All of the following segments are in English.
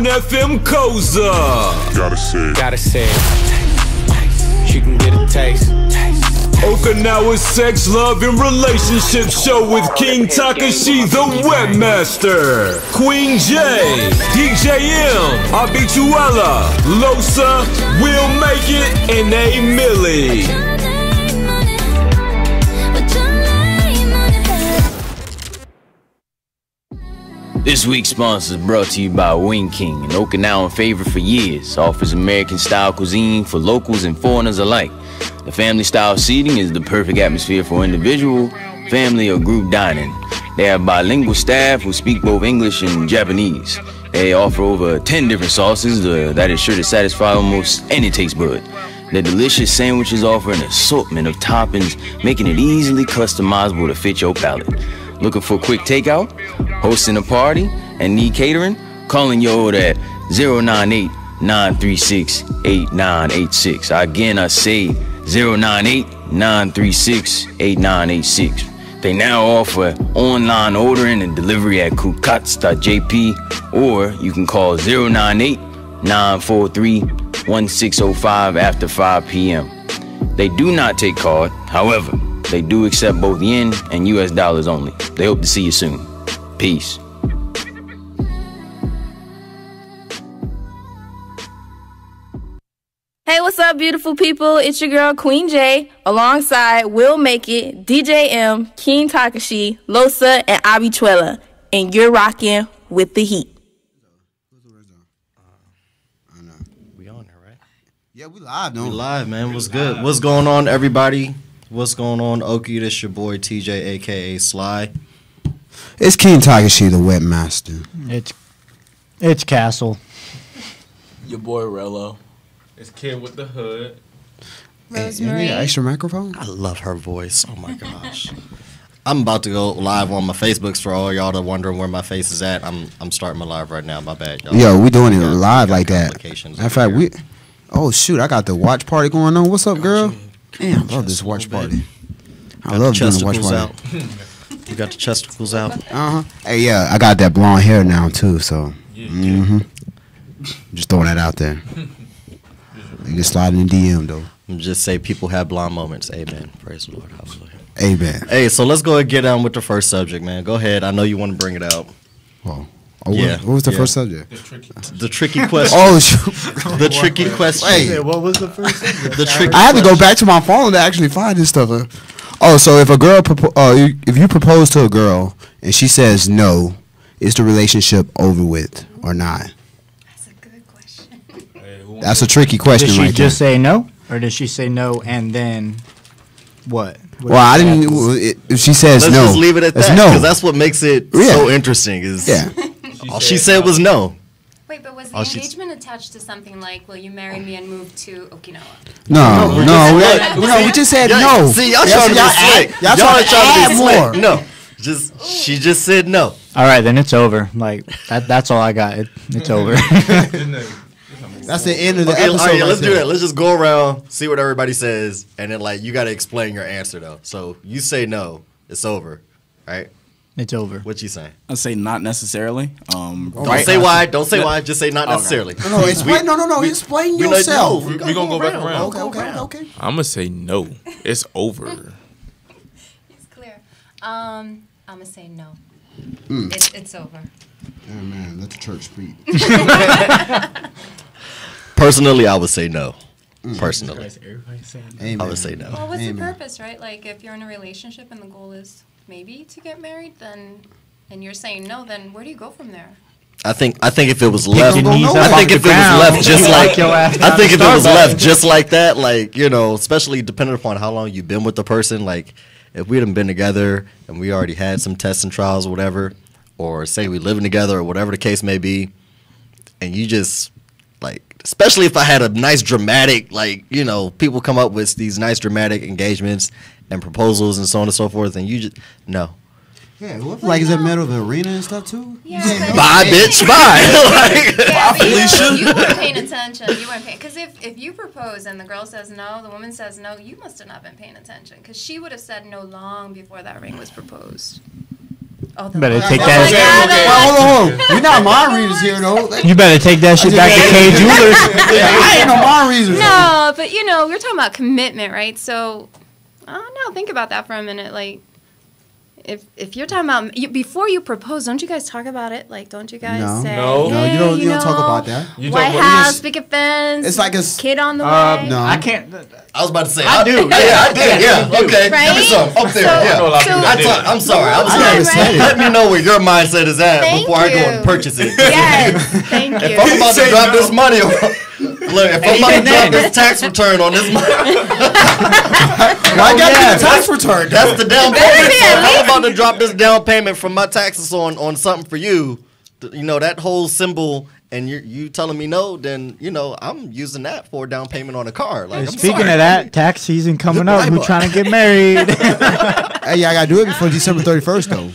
FM Koza. Gotta say it. She can get a taste. Okinawa sex, love, and relationship show with King Takashi, the webmaster. Queen J, DJ M, Abituella, Losa, Will Make It, and A Millie. This week's sponsor is brought to you by Wing King, an Okinawan favorite for years. Offers American-style cuisine for locals and foreigners alike. The family-style seating is the perfect atmosphere for individual, family, or group dining. They have bilingual staff who speak both English and Japanese. They offer over 10 different sauces that is sure to satisfy almost any taste bud. Their delicious sandwiches offer an assortment of toppings, making it easily customizable to fit your palate. Looking for quick takeout, hosting a party, and need catering? Calling your order at 098-936-8986. Again, I say 098-936-8986. They now offer online ordering and delivery at kukats.jp, or you can call 098-943-1605 after 5 p.m. They do not take card, however, they do accept both yen and US dollars only. They hope to see you soon. Peace. Hey, what's up, beautiful people? It's your girl, Queen J, alongside Will Make It, DJ M, King Takashi, Losa, and Abituella. And you're rocking with the heat. We on there, right? Yeah, we live, though. We live, man. What's good? What's going on, everybody? What's going on, Okie? This your boy, TJ, a.k.a. Sly. It's King Takashi, the webmaster. It's Castle. Your boy Rello. It's Kid with the Hood. Rosemary. Any extra microphone? I love her voice. Oh, my gosh. I'm about to go live on my Facebooks for all y'all that wondering where my face is at. I'm starting my live right now. My bad, y'all. Yo, we doing it live like that. Matter of fact, oh, shoot, I got the watch party going on. What's up, girl? Damn, I love this watch party. I love doing the watch party. You got the chesticles out? Uh-huh. Hey, yeah, I got that blonde hair now, too, so. Just throwing that out there. You can slide in the DM, though. Just say people have blonde moments. Amen. Praise the Lord. Hallelujah. Amen. Hey, so let's go and get on with the first subject, man. Go ahead. I know you want to bring it out. Whoa. Oh, yeah. What was the first subject? The tricky question. Oh, shoot. The tricky question. Wait. What was the first subject? I had to go back to my phone to actually find this stuff. Oh, so if a girl, if you propose to a girl and she says no, is the relationship over with or not? That's a good question. That's a tricky question. Did she right just say no, or did she say no and then what? Well, I didn't. If she says let's no, just leave it at that because that's what makes it so interesting. Is all she said was no. Wait, but was the engagement attached to something like, will you marry me and move to Okinawa? No, we just said no. See, y'all trying to be slick. Y'all trying to be slick. No, she just said no. All right, then it's over. Like that's all I got. It's over. That's the end of the episode. All right, let's do that. Let's just go around, see what everybody says, and then you got to explain your answer though. So you say no, it's over, right? It's over. What you saying? I say not necessarily. Don't say why. Don't say why. Just say not necessarily. No, explain. No. Explain yourself. We're gonna go back around. Okay. I'm gonna say no. It's over. It's clear. I'm gonna say no. It's over. Yeah, man, let the church speak. Personally, I would say no. Personally, Amen. I would say no. Well, what's the purpose, right? Like, if you're in a relationship and the goal is maybe to get married, then, and you're saying no, then where do you go from there? I think if it was left, just like that, like, you know, especially depending upon how long you've been with the person, like if we hadn't been together and we already had some tests and trials or whatever, or say we living together or whatever the case may be, and you just like, especially if I had a nice dramatic, like, you know, people come up with these nice dramatic engagements and proposals and so on and so forth, and you just no. Yeah, like is that middle of the arena and stuff too? Yeah, bye, bitch, bye. Bye, Felicia. You weren't paying attention. You weren't paying, because if you propose and the girl says no, the woman says no, you must have not been paying attention, because she would have said no long before that ring was proposed. Oh, You better take Oh that. my God, Well, hold on. You're not mind readers here, though. You better take that shit back to K Jewelers. I ain't no mind readers. No, but you know, we're talking about commitment, right? So, I don't know. Think about that for a minute. Like, if you're talking about before you propose, don't you guys talk about it? Like, don't you guys No. say, No. No, hey, you don't talk about that. You White talk about- House, picket fence. It's like a kid on the way. No. I can't. I was about to say. I do. Yeah, I did. Yeah. Okay. Right? Give me some. Up there. So- Yeah. so- I'm sorry. I was I like, never said it. let me know where your mindset is at Thank before I go you. and purchase it. Yes, thank you. If I'm about to drop this money, look, if I'm about to drop this tax return on this money, Why I gotta get a tax return? that's the down Better payment. be So at if I'm least- about to drop this down payment from my taxes on something for you, you know, that whole symbol, and you telling me no, then, you know, I'm using that for a down payment on a car. Like, I'm Speaking sorry. of that, tax season coming up. Who trying to get married? Hey, I gotta do it before December 31st, though.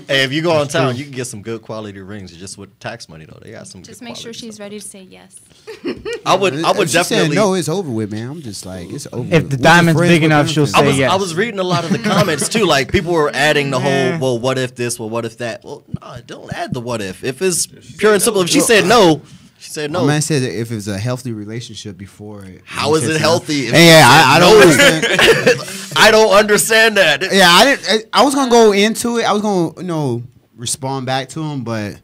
Hey, if you go on town, you can get some good quality rings just with tax money though. They got some. Just good make sure quality she's ready to say yes. I would If she said definitely. no, it's over with, man. I'm just like, it's over. If with. the We're just diamond's friends big with enough, she'll benefits. say I was yes. I was reading a lot of the comments too. Like people were adding the whole, well, what if this? Well, what if that? Well, no, don't add the what if. If it's pure and simple. If she said no, she said My no. man said that if it's a healthy relationship before it. How is it healthy? if Hey, yeah, she I said don't no? understand. I don't understand that. Yeah, I didn't. I was gonna go into it. I was gonna, respond back to him, but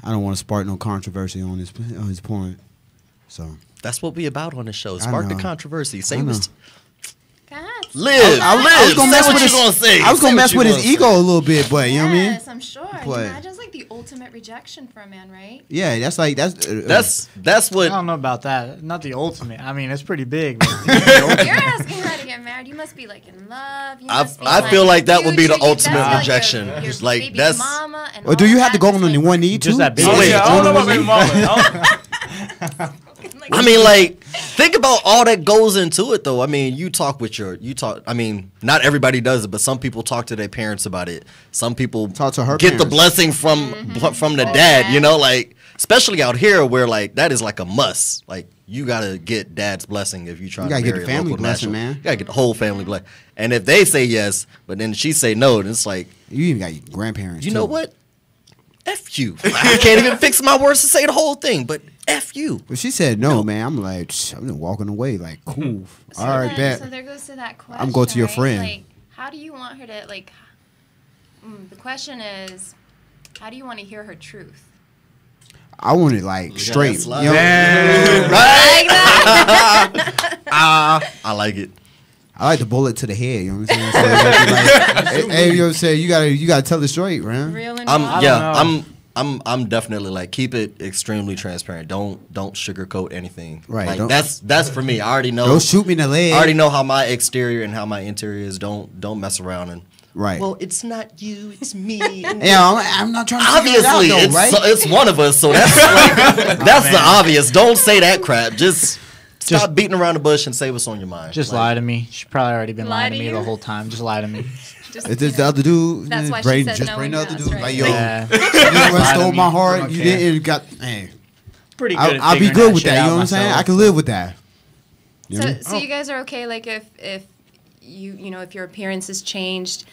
I don't want to spark no controversy on his point. So That's what we about on the show. I Spark the know. controversy. Say I know. what's God. live. I was gonna Say mess what with you his. gonna say. I was Say gonna what mess you with his gonna ego say. a little bit, but you know what I mean. Yes, I'm sure. But- That's like the ultimate rejection for a man, right? Yeah, that's That's I what. don't know about that. Not the ultimate. I mean, it's pretty big. but- You're asking her to get married. You must be like in love. You must be, I feel like that would be the future. ultimate That's like rejection. Your Like, baby's that's- mama and Or do all you have to that. go Just on like- one knee too? Just that big. Oh, wait. Yeah, I don't know about baby mama. I mean, like, think about all that goes into it, though. I mean, I mean, not everybody does it, but some people talk to their parents about it. Some people Talk to her get the parents. blessing from the dad, you know, like, especially out here where, like, that is like a must. Like, you got to get dad's blessing if you try You to gotta marry get the a family local blessing, national. man. You got to get the whole family blessing. And if they say yes, but then she say no, then it's like, You even got your grandparents. you too. know what? F you. I can't even fix my words to say the whole thing, but F you. But she said no, man. I'm like, I'm just walking away. Like, cool. So All right, then- bet. So there goes to that question. I'm going to your right? friend. Like, how do you want her to like? The question is, how do you want to hear her truth? I want it like straight. You slide. know? Right? Like that? I like it. I like the bullet to the head. You know what I'm saying? So, like, hey, you know what I'm saying? You gotta tell it straight, man. Real and I'm raw. yeah. I'm definitely like keep it extremely transparent. Don't sugarcoat anything. Right, Like, don't- that's for me. I already know. Don't shoot me in the leg. I already know how my exterior and how my interior is. Don't mess around and. Right. Well, it's not you. It's me. And Yeah, I'm not trying to figure obviously, it out, though, right? it's one of us. So that's like that's the obvious. Don't say that crap. Just stop beating around the bush and say what's on your mind. Just Like, lie to me. She probably already been Lie lying to to me you? the whole time. Just lie to me. Just, If this the other dude, That's why she bring, said just no bring when the you other asked, dude. right? Like, yo, Yeah. you Lie to stole me. my heart. Okay. You didn't got. Hey, Pretty good. at I'll be figuring good with shit that. You out know what I'm saying? myself. I can live with that. You know what I mean? So you guys are okay? Like if you know if your appearance has changed,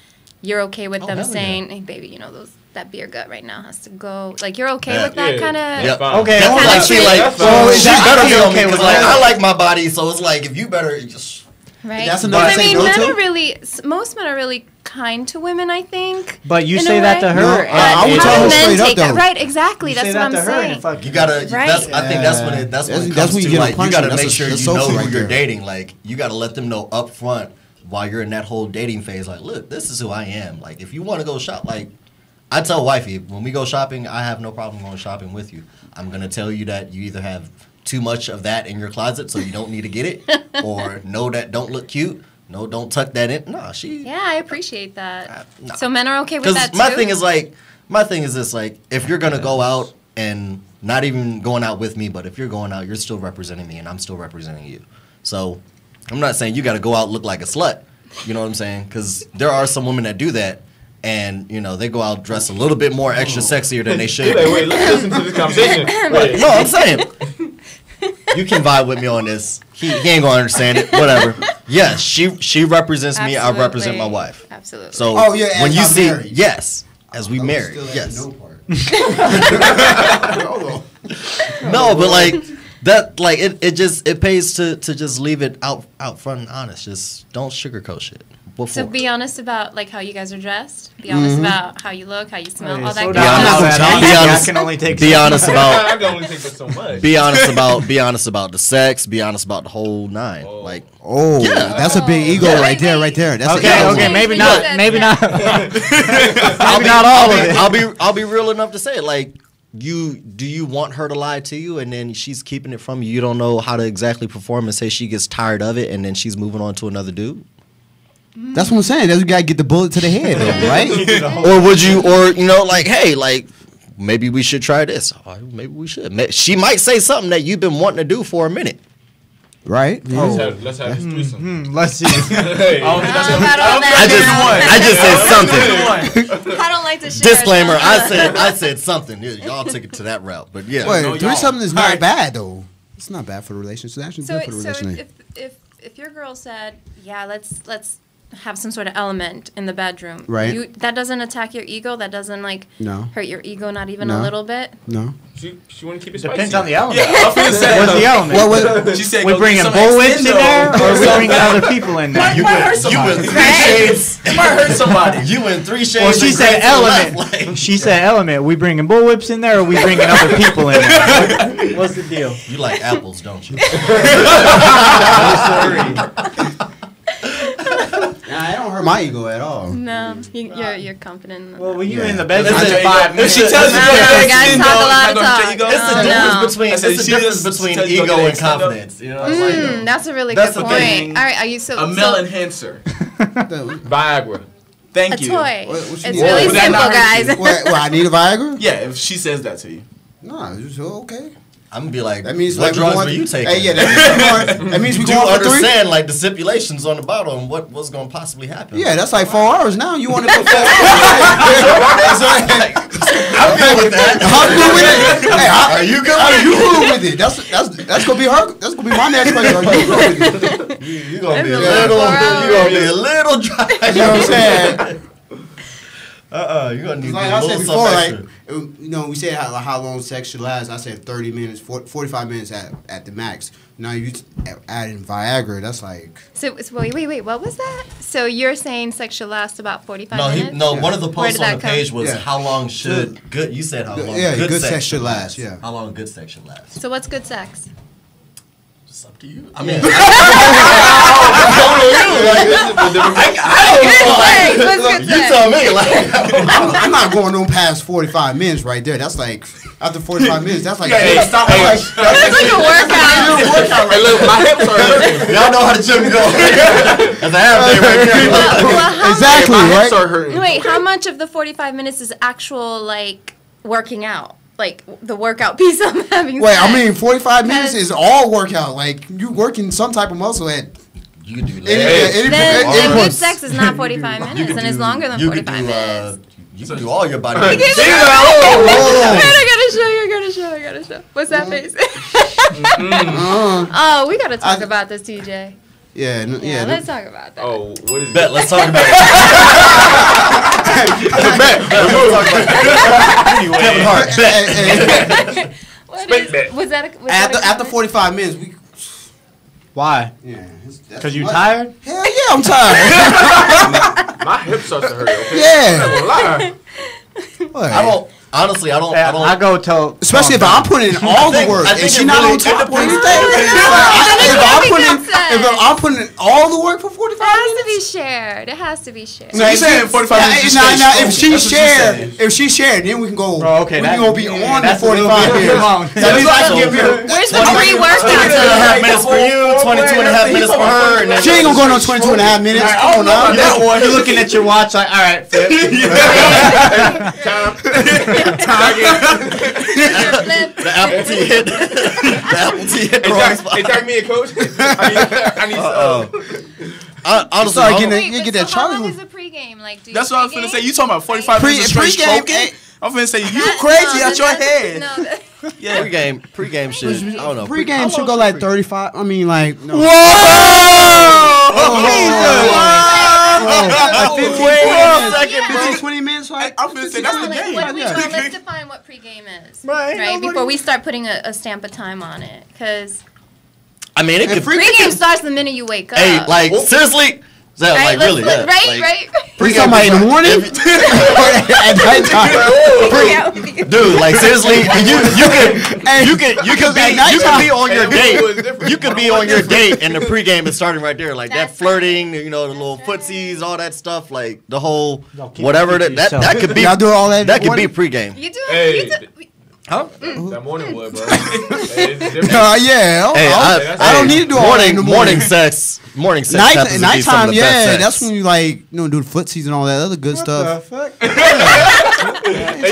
you're okay with them hell yeah. saying, "Hey, baby, you know that beer gut right now has to go." Like you're okay Yeah. with that Yeah. kind of. Yeah. Fine. Okay, That's hold like on. she like. That's Well, fine. she That- better I'd be be okay okay because with like that. I like my body, so it's like if you better just. Right. That's enough But to I say mean, no men to? are really most men are really kind to women. I think. But you in a say that way. to her. No, and- I would How tell do her men straight up, take that? though. Right. Exactly. you That's say what that I'm to her and saying. fuck You gotta. Right. I think that's when it. That's when it That's comes when you to get a like you punishment. gotta That's make a- sure that's you know social who right you're there. dating. Like you gotta let them know up front while you're in that whole dating phase. Like, look, this is who I am. Like, if you want to go shop, like I tell wifey when we go shopping, I have no problem going shopping with you. I'm gonna tell you that you either have too much of that in your closet, so you don't need to get it, or no, that don't look cute. No, don't tuck that in. Nah, she. Yeah, I appreciate that. Nah. So men are okay with that too. My thing is this: like, if you're gonna go out and not even going out with me, but if you're going out, you're still representing me, and I'm still representing you. So, I'm not saying you got to go out and look like a slut. You know what I'm saying? Because there are some women that do that, and you know they go out dressed a little bit more extra sexier than they should. Wait, let's listen to this conversation. Wait. No, I'm saying you can vibe with me on this. He ain't gonna understand it. Whatever. Yes, she represents me. I represent my Absolutely. wife. Absolutely. So Oh, yeah, when as you I'm see married. yes, as we married. Yes. No part. No, but like that, like it pays to just leave it out front and honest. Just don't sugarcoat shit. Before. So be honest about like how you guys are dressed. Be honest about how you look, how you smell, all that So good I stuff. can only take Be honest about. I can only take so much. Be honest about the sex. Be honest about the whole nine. Like, that's a big ego right there. That's okay, maybe not. Maybe not. Maybe not all of it. I'll be real enough to say it. Like, do you want her to lie to you, and then she's keeping it from you? You don't know how to exactly perform, and say she gets tired of it, and then she's moving on to another dude. That's what I'm saying. That's you gotta get the bullet to the head, though, right? Or would you, or like, hey, like, maybe we should try this. Maybe we should. She might say something that you've been wanting to do for a minute. Right? Let's have this threesome. Let's see. Hey. I just said something. I don't like to share. Disclaimer: I said something. Y'all took it to that route, but yeah. Wait, threesome is not bad though. It's not bad for the relationship. It's actually So, good for the so relationship. if your girl said, yeah, let's have some sort of element in the bedroom, Right. that doesn't attack your ego. That doesn't like No. hurt your ego, not even No. a little bit. No. She want to keep it Depends spicy. on the element. Yeah, I was gonna say. What's the element? She said, We go bringing get some bullwhips in extendo there, or we something. bringing other people in there? You might hurt somebody. You in 3 shades. You might hurt somebody. You in 3 shades. Well, she of said gray to the left, element. like- She said element. We bringing bullwhips in there, or we bringing other people in there? What's the deal? You like apples, don't you? Nah, it don't hurt my ego at all. No, you're confident. Well, when you in the bedroom Listen, for 5 minutes, She tells you guys talk a lot of talk. It's the difference between ego and confidence. You know, it's like, That's a really That's good the point. thing. All right, are you so a male enhancer. Viagra. Thank a you. toy? What you It's need? really Would that simple, not hurt guys. Well, I need a Viagra? Yeah, if she says that to you. Nah, it's okay. I'm gonna be like, That means what like drugs going, were you taking? Hey, yeah, that means we Do you going for 3. understand like the stipulations on the bottle and what's gonna possibly happen? Yeah, that's like 4 hours now. You want to go 4 hours? I'm good with that. I'm good with it. Hey, Are you good? Are you good with it? That's gonna be her. That's gonna be my next question. Are you good with it? You gonna be a That's little. like 4 hours. You gonna be a little dry. You know what I'm saying? You gonna need Like a I little said something before, like extra. we said how long sex should last. I said 30 minutes, 45 minutes at the max. Now you adding Viagra, that's like. So wait, what was that? So you're saying sex should last about 45 minutes? One of the Where posts did on that the page come? was Yeah. how long should good. You said how long. Yeah, good sex should last, yeah. How long good sex should last? So what's good sex? It's up to you. I mean, What's good you sex? tell me. Like, I'm not going no past 45 minutes right there. That's like after 45 minutes. That's like. Hey, stop. That's like a workout. Hey, look, my hips are hurting. y'all know how the gym go. That's a half day right there. Well, how Exactly, My right? hips are hurting. Wait, how much of the 45 minutes is actual like working out? Like the workout piece I'm having. Wait, sex? I mean 45 minutes is all workout. Like you working some type of muscle at. You can do Any Then point. good sex is not 45 minutes, and it's longer than 45 minutes. You can do all your body. I gotta show. What's that face? Oh, we gotta talk about this, TJ. Yeah, Yeah, let's talk about that. Oh, what is Bet. it? Let's talk about it. Kevin Hart. Bet. What is, was that a After 45 minutes, we. Why? Yeah. Because you tired? Hell yeah, I'm tired. My hips starts to hurt. Okay? Yeah. I'm not gonna lie. What? I don't. Honestly, I don't. I go tell. Especially if I'm putting in all the work and she not on top or anything. If I'm putting in all the work for 45 It has to minutes. be shared. It has to be shared. So you saying 45 minutes? If she shared, then we can go. Oh, okay, we can go be on the that's a little 45 bit minutes. long. That means I can give her. Where's the pre-workout? 22.5 minutes for you, 22.5 minutes for her. And then She ain't gonna go no 22 and a half minutes. Come on now. You're looking at your watch like, all right, Flip. the Apple T hit. The Apple T hit the wrong Hey, spot. tag me a coach. I need Honestly, Start I getting don't- it. You get that So how long Charlie. is the pregame? Like, do you That's what I was finna pregame? say. You talking about 45 minutes of straight Pre-game, stroking? I'm finna say, you That- crazy no, out your that's- head. No, that- Yeah. Pre-game shit. I don't know. Pre-game should go like 35. I mean, like. No. Whoa! 15, 20 minutes. Like, I'm finna say that's the Like, game. let's define what pregame is, right? Before we start putting a stamp of time on it, because I mean, it could. pregame starts the minute you wake up. Hey, like seriously. That, right? like really, yeah. Right. You talking about in the morning? At nighttime. Dude, like seriously, you could be on your date. You could be on your date, and the pregame is starting right there, like that flirting, you know, the little footsies, all that stuff, like the whole whatever that could be. Y'all do all that. That could be pregame. You do. Hey, Huh? that morning wood, bro. Yeah. Hey, I don't need to do all that in the morning. Morning sex. happens to be some Nighttime, of the best sex. that's when you like, do the footsies and all that other good stuff. Hey,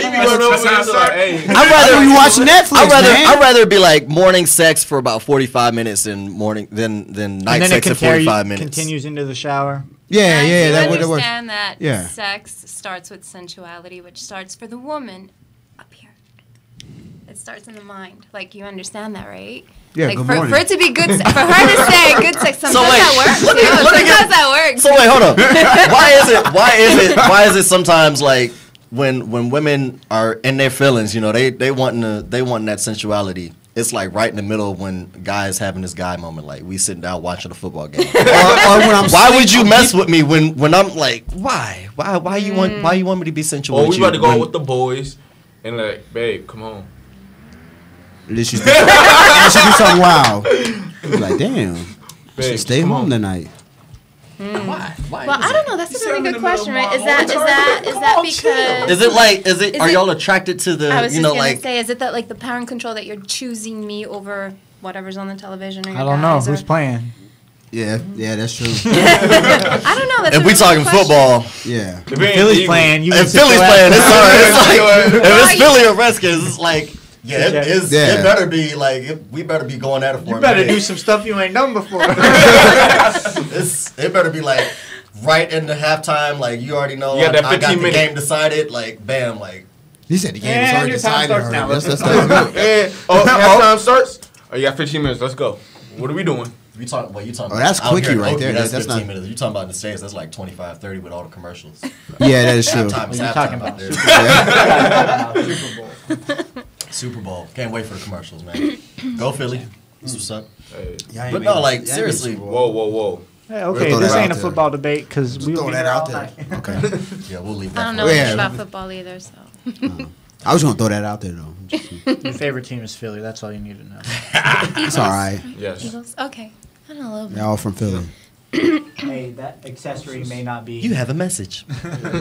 you be going over there, so like, hey. I'd rather you watch Netflix. I'd rather be like morning sex for about 45 minutes than night sex at 45 minutes. Continues into the shower. Yeah, that would work. Understand that Yeah. sex starts with sensuality, which starts for the woman up here. It starts in the mind. Like, you understand that, right? Yeah, like good for morning. it to be good, for her to say good sex, sometimes wait, that works. let me Sometimes that works. So wait, hold on. Why is it sometimes like when women are in their feelings, they wanting that sensuality. It's like right in the middle when guys having this guy moment, like we sitting down watching a football game. or when why would you mess with me when I'm like, why you want me to be sensual? Oh, with we you about to go when- with the boys and like, babe, come on. Let's just do something wild. Like, damn, Babe, stay come home on. tonight. Why? Well, I don't know. That's a really good question, right? Is that because? Is it? Are y'all attracted to the? I was just gonna like. say, is it that like the parent control that you're choosing me over whatever's on the television? Or your I don't know guys, who's or- playing. Yeah, that's true. I don't know. That's If a we really talking good question. football, Yeah. If it ain't Philly's legal- playing. You if can sit Philly's your playing, ass it's down. alright. It's like if it's you- Philly or Redskins, it's like it Yeah. better be like we better be going at it for You a better minute. do some stuff you ain't done before. It better be like right in the halftime, like you already know. You got that I got 15 the minute. game decided, like bam, like He said the game is Yeah, already your time decided. starts now. already. Let's That's good. And halftime starts. Oh, you got 15 minutes. Let's go. What are we doing? you talking. What you talking? Oh, about? that's Out quickie here in right Oakland, there. That's That's 15 not- minutes. You talking about in the States? That's like 25, 30 with all the commercials. Yeah, that is true. Halftime is What are you halftime talking out about? there. Super Bowl. Super Bowl. Can't wait for the commercials, man. Go Philly. That's what's up. Hey. But no, like seriously. Whoa. Hey, We'll okay, throw this that ain't out a there. football debate because we Throw will be that here out all there. night. Okay. Yeah, we'll leave I that. don't for know later. much Yeah. about football either, so. I was gonna throw that out there though. Your favorite team is Philly. That's all you need to know. It's all right. Yes. Eagles? Okay. I don't know a little bit. Y'all from Philly. Hey, that accessory may not be. You have a message.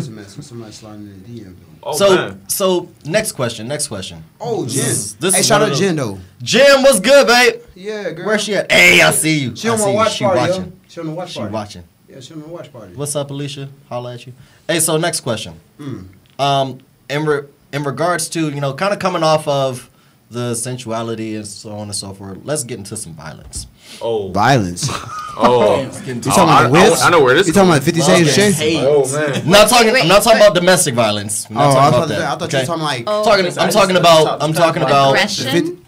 Somebody sliding in the DM. Oh, So man. next question. Oh, Jen. This Hey, is shout one out of Jen those- though. Jen, what's good, babe? Yeah, girl. Where's she at? Hey, I see you. She I on see my you. watch She party, watching. yo. She on the watch She party. watching. Yeah, she on the watch party. What's up, Alicia? Holla at you. Hey, so next question. Mm. In regards to kind of coming off of the sensuality and so on and so forth, let's get into some violence. Oh. Violence. Oh. You talking about whips? I know where this You talking about 50 Shades of Okay. Shade? Oh, man. I'm not talking. wait, I'm not talking wait. about domestic violence. I'm Oh, not I talking thought about that. you were okay? talking like. Oh. I'm talking about Aggression?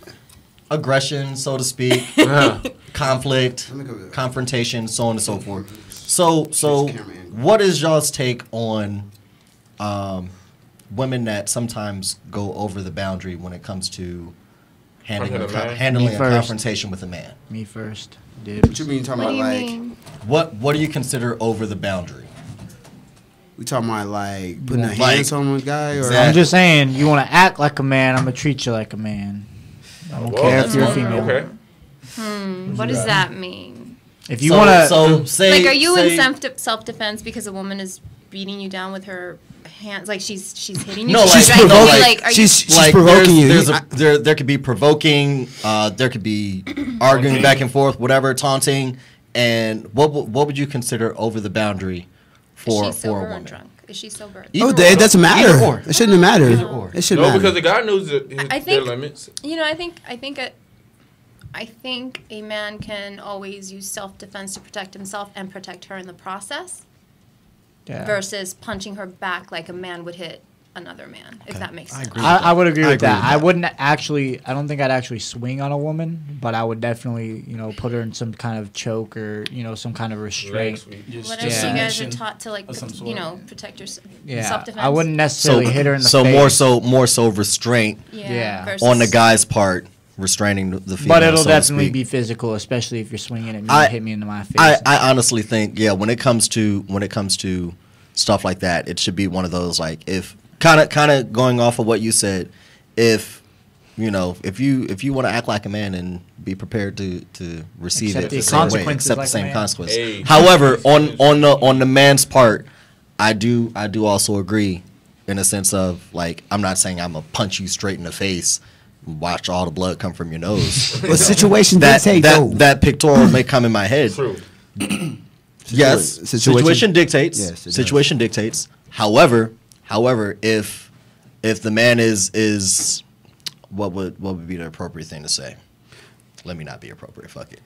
aggression, so to speak, Yeah. conflict, Let me go there. confrontation, so on and so forth. So camera angle. what is y'all's take on women that sometimes go over the boundary when it comes to handling Talking to a man? handling Me a first. confrontation with a man? Me first, dude. What you mean talking What do about you like? mean? What do you consider over the boundary? We talking about like putting a Like- hands on a guy or? Exactly. I'm just saying, you want to act like a man, I'm gonna treat you like a man. I don't Well, care if that's you're a fine. female. Okay. What does that mean? If you want to, say Like, are you say, in self-defense because a woman is beating you down with her hands? Like, she's hitting you? No, She's like- trying to no, be like- like, are you... She's provoking you. There could be provoking. There could be arguing back and forth, whatever, taunting. And what would you consider over the boundary for Is she for sober a or woman? drunk? Is she sober? Oh, Either it or. doesn't Either matter. or. It shouldn't matter. Either or. It shouldn't No, matter. because the guy knows their think- limits. You know, I think a man can always use self-defense to protect himself and protect her in the process yeah. versus punching her back like a man would hit another man, if that makes sense. I would agree with that. I with wouldn't actually. I don't think I'd actually swing on a woman, but I would definitely, put her in some kind of choke or some kind of restraint. Whatever you guys are taught to protect yourself. Yeah, Self-defense. I wouldn't necessarily hit her in the so face. more so restraint Yeah. on the guy's part, restraining the female. But it'll so to definitely speak. be physical, especially if you're swinging at me and hit me into my face. I honestly think, when it comes to stuff like that, it should be one of those, like, if kind of going off of what you said, if you want to act like a man and be prepared to receive Accept it the the same way, consequences accept like the a same man. consequence. Hey. However, on the man's part, I do also agree in a sense of, like, I'm not saying I'm gonna punch you straight in the face, watch all the blood come from your nose. But situation dictate, though. that pictorial may come in my head. True. Yes, situation dictates. Yes, it does. Situation dictates. However, if the man is what would be the appropriate thing to say? Let me not be appropriate. Fuck it.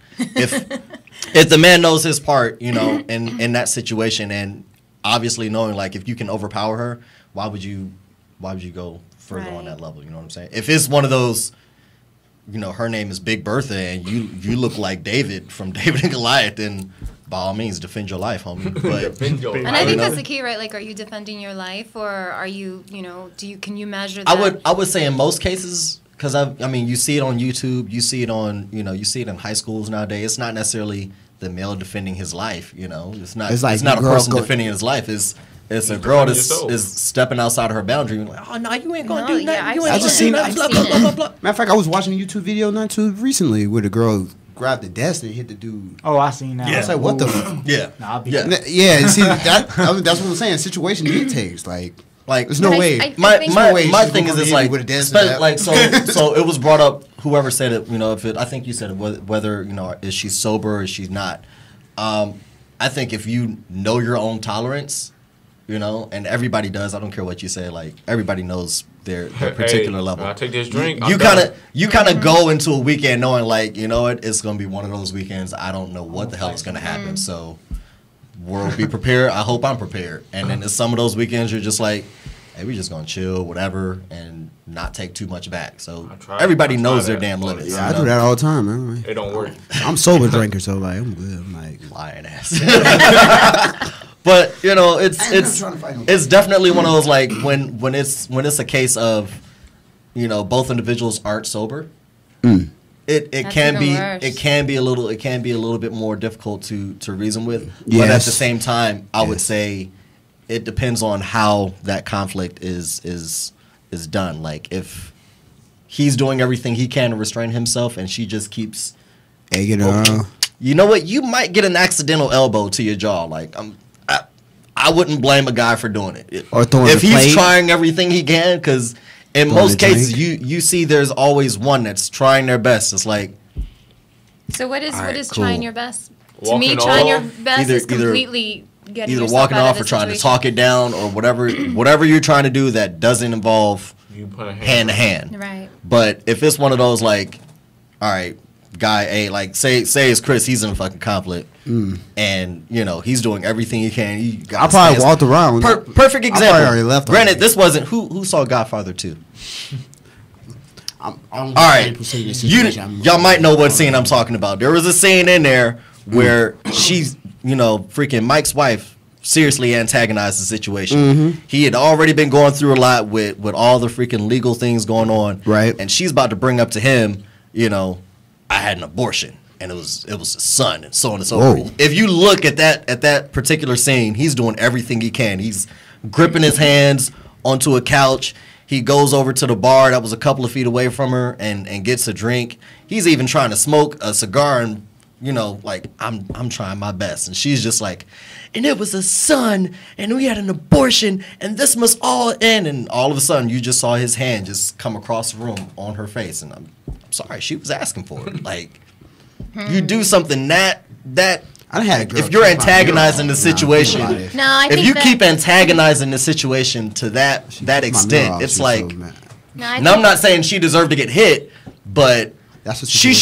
If the man knows his part, in that situation, and obviously knowing, like, if you can overpower her, why would you go further on that level? You know what I'm saying? If it's one of those, her name is Big Bertha, and you look like David from David and Goliath, then by all means defend your life, homie. But And I think that's the key, right? Like, are you defending your life, or are you, can you measure that? I would say in most cases, because I mean, you see it on YouTube, you see it on, you see it in high schools nowadays. It's not necessarily the male defending his life, It's not a person defending his life. It's a girl that is stepping outside of her boundary. You're like, oh no, you ain't gonna do that. I just seen it. Matter of fact, I was watching a YouTube video not too recently where the girl grabbed the desk and hit the dude. Oh, I seen that. I was like, what the? Yeah. Nah, I'll be Yeah. See, that's what I'm saying. Situation dictates. Like, there's no way. My she's thing gonna is, it's come like, in with a dance to that. like, so it was brought up. Whoever said it, I think you said it. Whether is she sober or is she not? I think if you know your own tolerance, and everybody does. I don't care what you say. Like, everybody knows their particular level. I take this drink. You kind of go into a weekend knowing, like, it's gonna be one of those weekends. I don't know what the hell is gonna happen. So, world, be prepared. I hope I'm prepared. And then some of those weekends you're just like, hey, we just gonna chill, whatever, and not take too much back. So everybody knows their damn limits. Yeah, I do that all the time, man. It don't work. I'm sober drinker, so like I'm good. I'm like lying ass. But it's definitely one of those, like, when it's a case of both individuals aren't sober. It can be a little bit more difficult to reason with. Yes. But at the same time, I would say it depends on how that conflict is done. Like, if he's doing everything he can to restrain himself and she just keeps egging her on, you know what? You might get an accidental elbow to your jaw. Like, I wouldn't blame a guy for doing it. Or throwing if a he's plate. trying everything he can, because in Throwing most a drink. cases you see there's always one that's trying their best. It's like, So what is All right, cool. trying your best? To Walking me, trying your off. best is completely getting either yourself walking out off of or the trying to situation. talk it down or whatever you're trying to do that doesn't involve You put a hand to hand. Right. But if it's one of those, like, all right, guy A, like, say it's Chris, he's in a fucking conflict, and he's doing everything he can. He got I his probably hands- walked around. Perfect I example. probably already left Granted, already. this wasn't who saw Godfather 2. All All right, y'all might know what scene I'm talking about. There was a scene in there where she's, freaking Mike's wife seriously antagonized the situation. He had already been going through a lot with all the freaking legal things going on. Right. And she's about to bring up to him, I had an abortion and it was a son and so on and so Whoa. forth. If you look at that particular scene, he's doing everything he can. He's gripping his hands onto a couch. He goes over to the bar that was a couple of feet away from her and gets a drink. He's even trying to smoke a cigar and, like, I'm trying my best. And she's just like, and it was a son and we had an abortion and this must all end. And all of a sudden you just saw his hand just come across the room on her face. And I'm sorry, she was asking for it. Like, you do something that I had a girl if you're kick my antagonizing mirror the off. Nah, situation, think about it. No, I if think you that, keep antagonizing the situation to that My mirror extent, off, it's she's like, so mad. No, I now I'm think- not saying she deserved to get hit, but That's what she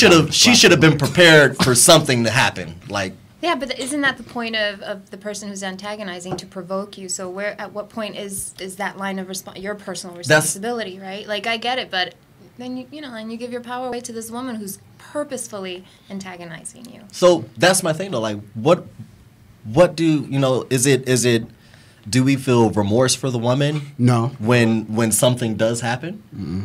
should have been prepared for something to happen. Like, Yeah, but isn't that the point of the person who's antagonizing, to provoke you? So at what point is that line of your personal responsibility, right? Like, I get it, but then and you give your power away to this woman who's purposefully antagonizing you. So that's my thing though. Like, what do is it? Do we feel remorse for the woman? No. When something does happen. Mm-hmm.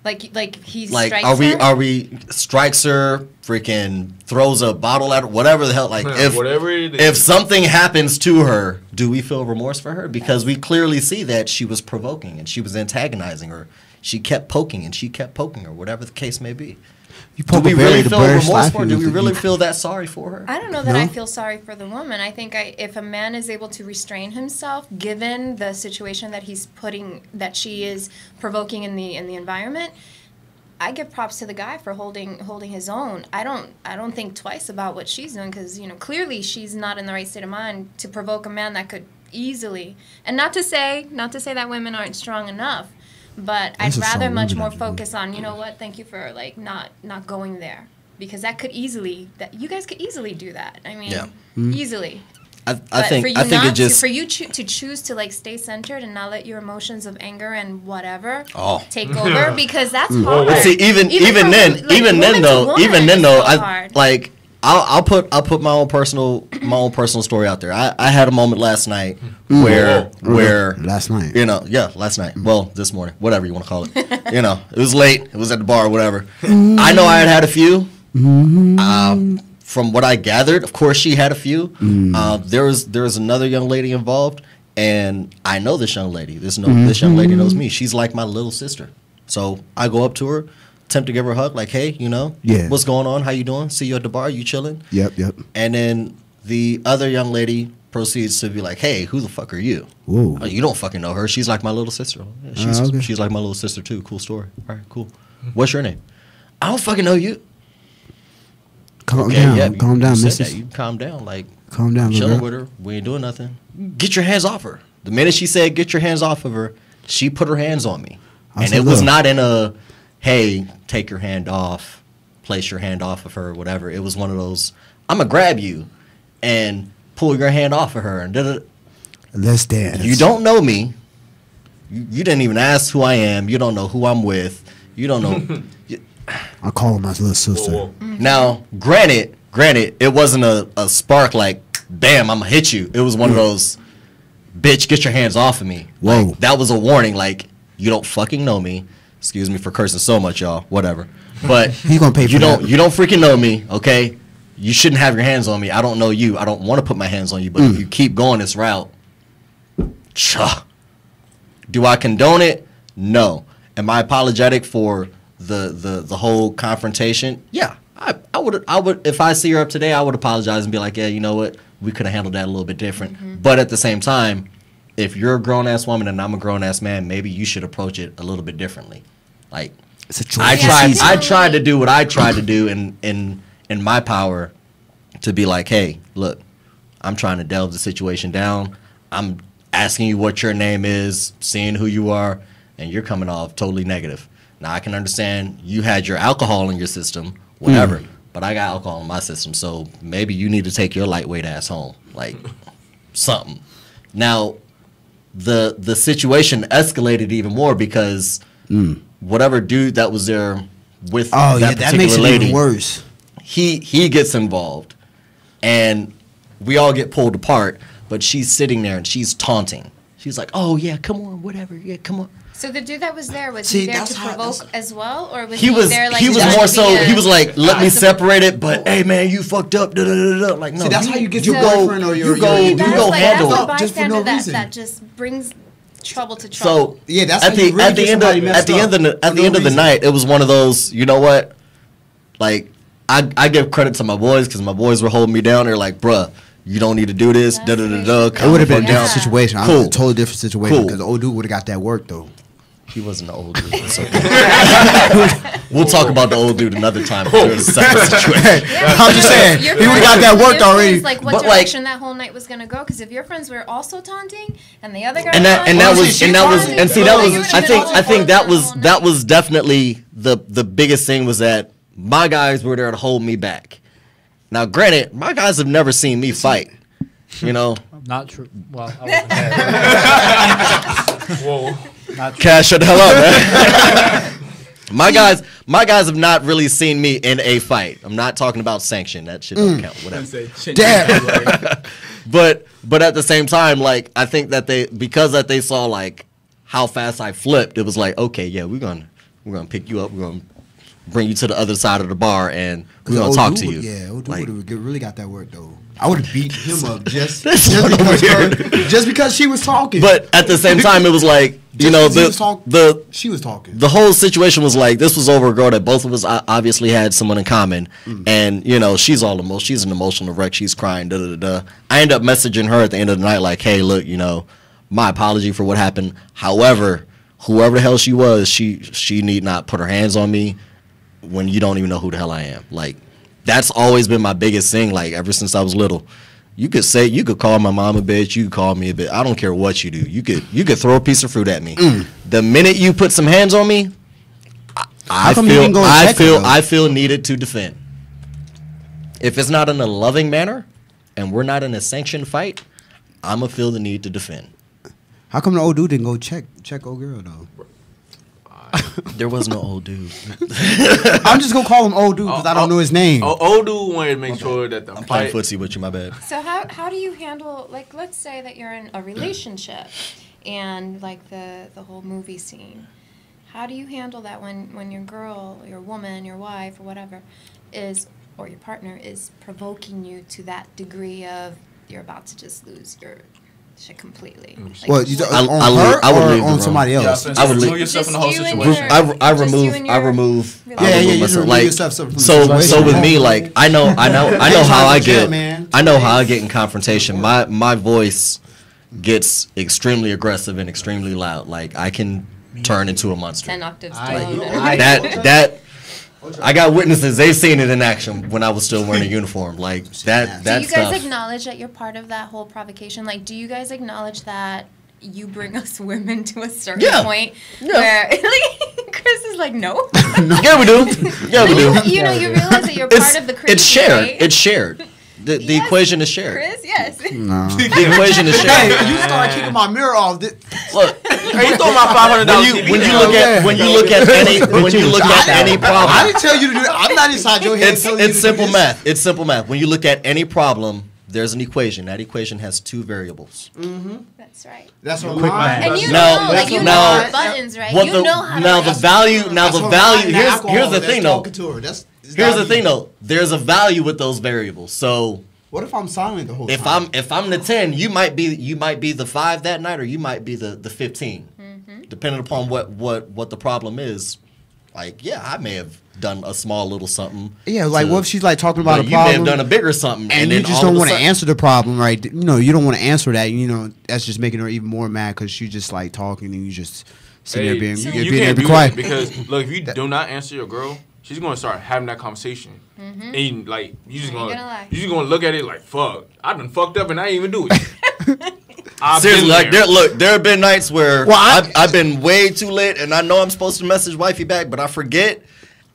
Like he like strikes are her? we strikes her, freaking throws a bottle at her, whatever the hell, like Whatever it is. if something happens to her, do we feel remorse for her? Because we clearly see that she was provoking and she was antagonizing her. She kept poking and she kept poking her, whatever the case may be. Do we really feel remorse for her? Do we really feel that sorry for her? I don't know that I feel sorry for the woman. I think if a man is able to restrain himself, given the situation that that she is provoking in the environment, I give props to the guy for holding his own. I don't think twice about what she's doing, because clearly she's not in the right state of mind to provoke a man that could easily. And not to say that women aren't strong enough. But I'd rather much more focus on, thank you for not going there, because you guys could easily do that. I mean, easily. I think for you to choose to stay centered and not let your emotions of anger and whatever take over, because that's hard. See, even then though, I'll put my own personal story out there. I had a moment last night where last night, last night. Well, this morning, whatever you want to call it. It was late. It was at the bar, whatever. I know I had a few. From what I gathered, of course, she had a few. There was another young lady involved, and I know this young lady. This young lady knows me. She's like my little sister. So I go up to her, attempt to give her a hug, like, hey, what's going on? How you doing? See you at the bar. You chilling? Yep. And then the other young lady proceeds to be like, hey, who the fuck are you? Oh, you don't fucking know her. She's like my little sister. Yeah, she's like my little sister too. Cool story. All right, cool. What's your name? I don't fucking know you. Calm down, missus. You calm down. Calm down, chilling with her. We ain't doing nothing. Get your hands off her. The minute she said, get your hands off of her, she put her hands on me. And it was not in a, hey, take your hand off, place your hand off of her, whatever. It was one of those, I'm going to grab you and pull your hand off of her. And let's dance. You don't know me. You didn't even ask who I am. You don't know who I'm with. You don't know. I call her my little sister. Whoa. Now, granted, it wasn't a spark like, bam, I'm going to hit you. It was one of those, bitch, get your hands off of me. Whoa. That was a warning, you don't fucking know me. Excuse me for cursing so much, y'all. Whatever. But he's gonna pay for that. You don't freaking know me, okay? You shouldn't have your hands on me. I don't know you. I don't want to put my hands on you. But if you keep going this route, do I condone it? No. Am I apologetic for the whole confrontation? Yeah. I would if I see her up today, I would apologize and be like, yeah, you know what? We could have handled that a little bit different. But at the same time, if you're a grown-ass woman and I'm a grown-ass man, maybe you should approach it a little bit differently. It's a choice. I tried to do what I tried to do in my power to be like, hey, look, I'm trying to delve the situation down. I'm asking you what your name is, seeing who you are, and you're coming off totally negative. Now, I can understand you had your alcohol in your system, whatever, but I got alcohol in my system, so maybe you need to take your lightweight ass home, something. Now, the situation escalated even more because whatever dude that was there with that particular makes it lady, even worse. He gets involved, and we all get pulled apart. But she's sitting there and she's taunting. She's like, "Oh yeah, come on, whatever, yeah, come on." So the dude that was there, was he there to provoke as well, or was he there he was more so he was like, "Let me separate it," but hey man, you fucked up. Da, da, da, da. Like no, see, that's how you get you your go boyfriend or your you go handle it just for no reason. That just brings trouble to So trouble. yeah, that's at the end of the night, it was one of those. You know what? Like I give credit to my boys because my boys were holding me down. They're like, "Bruh, you don't need to do this." Da da da da. It would have been a different situation. Cool. A totally different situation because the old dude would have got that work though. He wasn't the old dude. It's okay. We'll talk about the old dude another time. There's a separate situation. I'm just saying, he would have got that worked already. Like what direction that whole night was gonna go? Because if your friends were also taunting and the other guy I think that was definitely the biggest thing was that my guys were there to hold me back, Now, granted, my guys have never seen me fight. You know, Not true. Well, I wasn't there. Whoa. Not true. Cash, shut the hell up, man. My guys have not really seen me in a fight. I'm not talking about sanction. That shit don't count. Whatever. Damn. But at the same time, like, I think that they saw like how fast I flipped, it was like, okay, yeah, we're gonna pick you up, we're gonna bring you to the other side of the bar, and we're gonna talk to you. Yeah, old dude Like, would have really got that work though. I would have beat him up just weird. because she was talking. But at the same time, it was like, you know, she was talking. The whole situation was like, this was over a girl that both of us obviously had someone in common, and you know, she's an emotional wreck. She's crying. I end up messaging her at the end of the night like, hey, look, you know, my apology for what happened. However, whoever the hell she was, she need not put her hands on me when you don't even know who the hell I am. Like, that's always been my biggest thing. Like, ever since I was little. You could call my mom a bitch. You could call me a bitch. I don't care what you do. You could throw a piece of fruit at me. The minute you put some hands on me, I feel needed to defend. If it's not in a loving manner, and we're not in a sanctioned fight, I'ma feel the need to defend. How come the old dude didn't go check old girl though? There was no old dude. I'm just gonna call him old dude because I don't know his name. Old dude wanted to make sure that the I'm playing fight. footsie with you, my bad. So how do you handle, like, let's say that you're in a relationship and like the whole movie scene. How do you handle that when your girl, your woman, your wife, or whatever or your partner is provoking you to that degree of you're about to just lose your shit completely? Like, Well, I would leave on somebody else. I would leave yourself in the whole situation. I remove. Yeah, you just remove yourself from the situation. So with me, like, I know how I get. I know how I get in confrontation. My voice gets extremely aggressive and extremely loud. Like, I can turn into a monster. 10 octaves Like, below. that I got witnesses. They've seen it in action when I was still wearing a uniform. Like, that. Do you guys stuff. acknowledge that you're part of that whole provocation? Like, do you guys acknowledge that you bring us women to a certain point where, like, Chris is like, no. Yeah, we do. Yeah, we do. You know, you realize that you're part of the crazy. It's shared. Right? It's shared. The equation is shared. Chris, yes. No. The equation is shared. Hey, you start kicking my mirror off. Look, Hey, you throw my $500. when you look at any problem, I didn't tell you to do that. I'm not inside your head. it's simple math. It's simple math. When you look at any problem, there's an equation. That equation has two variables. That's right. That's what Quick math. And you Now- know, like, you now- know the buttons, right? What You the- know how to now the ask value. them. Now the value. Here's the thing though. Here's Here's the thing though. There's a value with those variables. So What if I'm silent the whole time? if I'm the 10, you might be the 5 that night, or you might be the 15, depending upon what the problem is. Like, yeah, I may have done a small little something. Yeah, like what if she's like talking about But a you may have problem done a bigger something, and then you just all of don't a want to sudden- answer the problem, right? You know, you don't want to answer that. You know, that's just making her even more mad because she's just like talking and you just sitting there being you being there, can't be do quiet. that because look, if you do not answer your girl, she's gonna start having that conversation, and like you just gonna look at it like, fuck, I done fucked up and I ain't even do it. Seriously, like there have been nights where Well, I've been way too late, and I know I'm supposed to message wifey back, but I forget,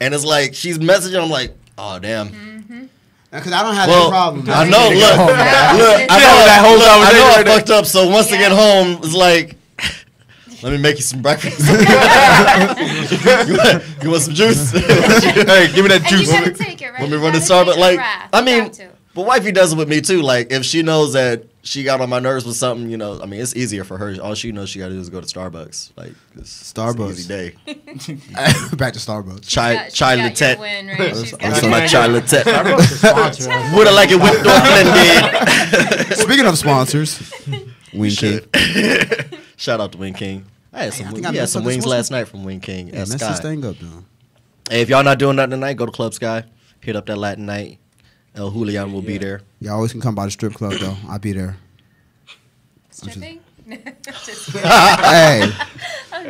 and it's like she's messaging. I'm like, oh damn. Because I don't have that problem. I know. Look, I fucked up. So once I get home, it's like, let me make you some breakfast. you want some juice? Hey, give me that juice. And you gotta take it, right? Let me You run to gotta take Starbucks. a Like, breath. I You mean, got to. but wifey does it with me too. Like, if she knows that she got on my nerves with something, you know, I mean, it's easier for her. All she knows she got to do is go to Starbucks. Like, it's Starbucks. It's an easy day. Back to Starbucks. Chai She got latte. your win, right? She's got This is your my win. chai latte. Sponsor us. Would I like it whipped or blended? Speaking of sponsors, Wing King. Shout out to Wing King. I had some, think we I had messed some up this wings one. last night from Wing King Yeah, at mess Sky. this thing up, though. Hey, if y'all not doing nothing tonight, go to Club Sky. Hit up that Latin night. El Julian will be there. Y'all always can come by the strip club, though. I'll be there. Stripping? Just Hey,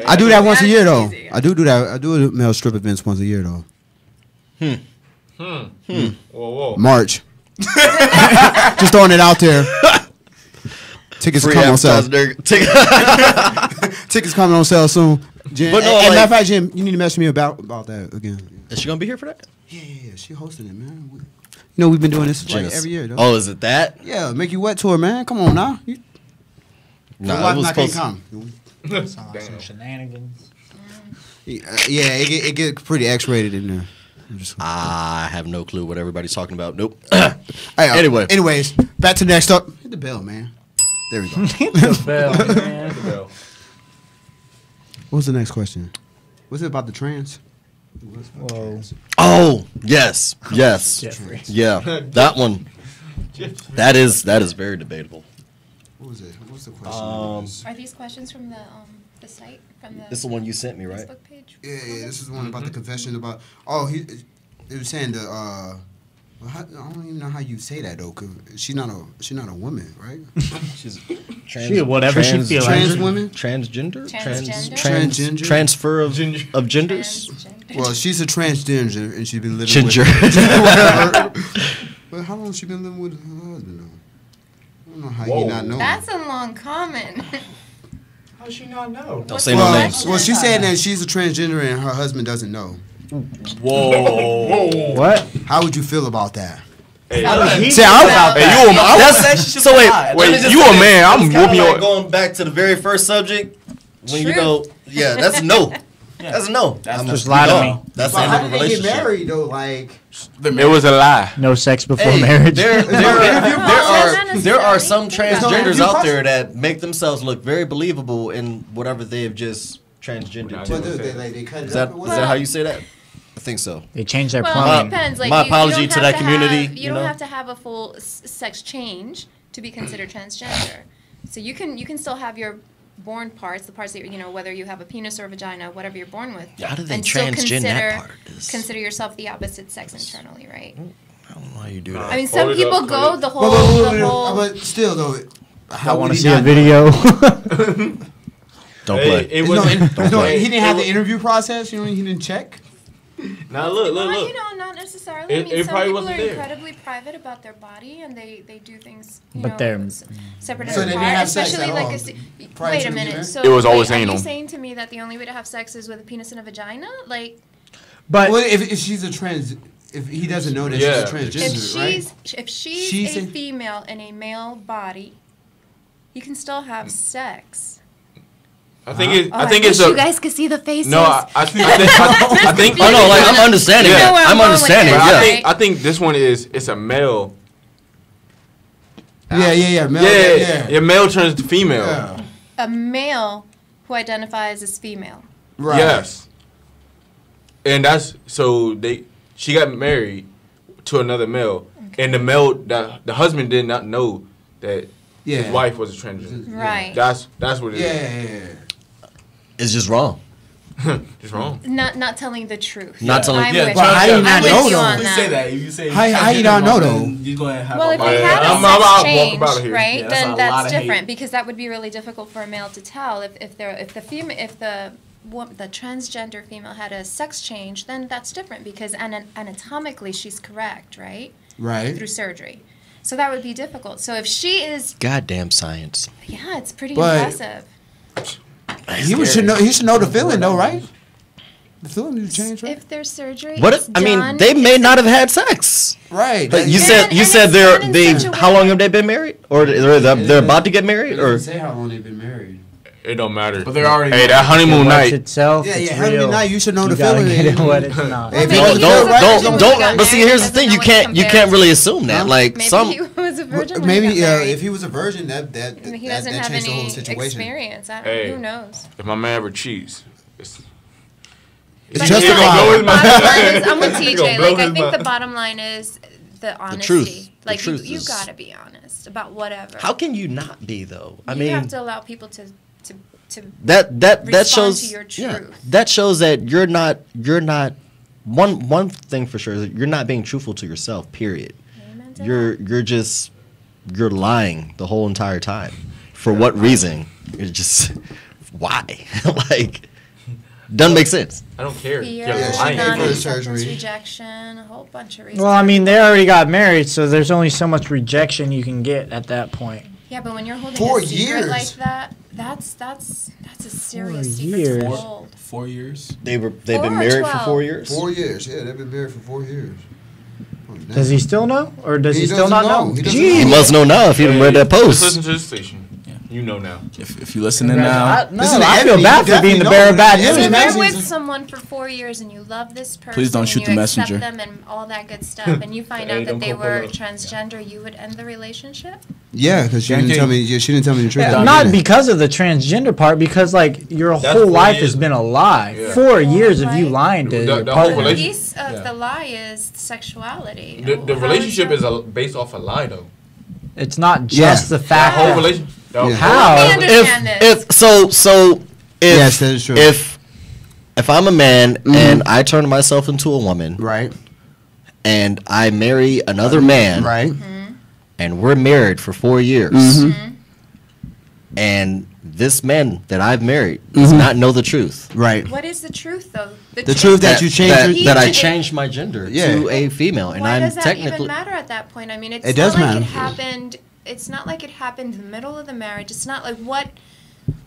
I do that once a year, though. I do that. I do male strip events once a year, though. Whoa. March. Just throwing it out there. Tickets Free coming on sale. advertising. Tickets coming on sale soon. Jim, But no, and like- matter of fact, Jim, you need to message me about that again. Is she gonna be here for that? Yeah, she hosting it, man. We've been doing this like every year, though. Oh, is it that? Yeah, Make You Wet tour, man. Come on now. Nah, it was supposed Sound like some shenanigans. Yeah, it gets pretty X-rated in there. I have no clue what everybody's talking about. Nope. Anyways, back to next up. Hit the bell, man. There we go. Hit the bell, man. What was the next question? Was it about the trans? Whoa. Oh, yes. Jeffrey. Yeah, that one. That is very debatable. What was it? What was the question? Are these questions from the site? From the This is the one you sent me, right? Facebook page? Yeah, this is the one about the confession about. Oh, it was saying the. I don't even know how you say that though, cause she's not a woman, right? She's whatever she feels. Trans women, transgender, transgender, transfer of genders. Well, she's a transgender and she's been living Ginger. with. But how long has she been living with her husband though? I don't know how you not know. That's a long comment. How does she not know? Don't say no names. Well, she's saying that she's a transgender and her husband doesn't know. Whoa. What? How would you feel about that? Hey, See, I'm So wait, you a man? I'm whooping your. Going back to the very first subject, when you go, yeah, that's a no. That's a no. Just lie to me. That's the How end of did the they get relationship. married though? Like, It was a lie. No sex before Hey, marriage. there are some Think about transgenders it. out there that make themselves look very believable in whatever they have just transgendered what to. do they cut it Is that up? is that how you say that? I think so. They changed their Well, plumbing. it depends. Like, My you apology don't to have that community, You you don't know? have to have a full sex change to be considered transgender. So you can still have your born parts, the parts that whether you have a penis or a vagina, whatever you're born with. How do they and still transgen that part? Consider yourself the opposite sex internally, right? I don't know how you do that. I mean, some people go the whole. But still though, I want to see a video. Don't play. It wasn't. He didn't have the interview process. He didn't check. Now look. Not necessarily. It some probably people wasn't are there. incredibly private about their body, and they do things. But they're separate So and they didn't apart. have sex Especially at like all prior wait to a the minute. event? So It was always are anal. you saying to me that the only way to have sex is with a penis and a vagina? Like, But Well, if she's a trans, if he doesn't know that she's a transgender, if she's a female in a male body, you can still have sex. I think I wish you guys could see the faces. No, I think. Oh no, like I'm understanding You know that. where I'm I'm going with understanding. this, Yeah. right? I think this one it's a male. yeah, male, Yeah, male turns to female. Yeah. A male who identifies as female. Right. Yes. And that's so she got married to another male, and the husband did not know that his wife was a transgender. Right. That's what it is. Yeah. It's just wrong. Just wrong. Not telling the truth. Not telling. I'm Yeah. with But you. how do you not I'm with know you though? on Please that. say that. If you say How you not know though? You're gonna have. Well, if a they lot had of- a I'm sex walk change, about here. right, Yeah, that's then a lot that's of hate. different because that would be really difficult for a male to tell if the transgender female had a sex change, then that's different because anatomically she's correct, right? Right. Through surgery. So that would be difficult. So if she is, Goddamn science. yeah, it's pretty But- impressive. He should know. He should know the feeling though, right? The feeling needs to change, right? If there's surgery, What? it's I mean, done, they may it's not have had sex. Right. But you And- said and it's they're done in they. such a How way- long have they been married, or they're about to get married, or? say how long they've been married. It don't matter. But they're already. Hey, that honeymoon Watch night. itself. Yeah, it's how many real. night you should know the gotta feeling. get it what it's not. If Maybe he was he was a virgin when we Don't. got But see, married, here's the doesn't thing: know you what can't compares. really assume that. Like Maybe some. he was a virgin. when Maybe we got married. if he was a virgin, that He doesn't have changed the whole any situation. experience. Hey. Who knows? If my man ever cheats, it's It's But justified. the bottom line is, I'm with He gonna TJ. blow Like, I his think the mind. bottom line is the honesty. truth. The Like, truth you is- gotta be honest about whatever. How can you not be though? I you mean, have to allow people to that respond shows to your yeah, truth. that shows that you're not one thing for sure is that you're not being truthful to yourself, period. Amen to You're lying the whole entire time. For what reason? It's just why? Like doesn't make sense. I don't care. fear, You're lying. non-acceptance, surgery. rejection, a whole bunch of reasons. Well, I mean, they already got married, so there's only so much rejection you can get at that point. Yeah, but when you're holding 4 a secret years. like that, that's a serious 4 secret years. to hold. 4 years. They've 4 been or married for 12? 4 years. 4 years. Yeah, they've been married for 4 years. Oh, damn. Does he still know, or does he still doesn't not know. know? He doesn't He know. must know now if he done read that Just post. listen to the station. You know now. If you're listening now, Listen to I feel Ebony, bad you for being the definitely bearer of know. bad Ebony So news, if man. you're with someone for 4 years and you love this person, Please don't shoot and the you messenger. accept them and all that good stuff, and you find Hey, out that don't they call were police. transgender, you would end the relationship? Yeah, because she Gang didn't tell gang. me. She didn't tell me the truth. Yeah, not because of the transgender part, because like your That's whole 4 life years. has been a lie. Yeah. 4 years of you Right. lying to The- your the whole partner. The relation- piece of Yeah. the lie is sexuality. The How relationship that? is based off a lie, though. It's not Yeah. just the The fact whole that relationship. Yeah. how. Let me understand this. If so if Yes, that is true. if I'm a man and I turn myself into a woman Right. and I marry another man Right. and we're married for 4 years Mm-hmm. and this man that I've married does not know the truth. Right. What is the truth, though? The truth that you changed that, your- that I He- changed my gender Yeah. to a female and Why I'm does that technically even matter at that point? I mean, it's It does not like matter. it happened. It's not like it happened in the middle of the marriage. It's not like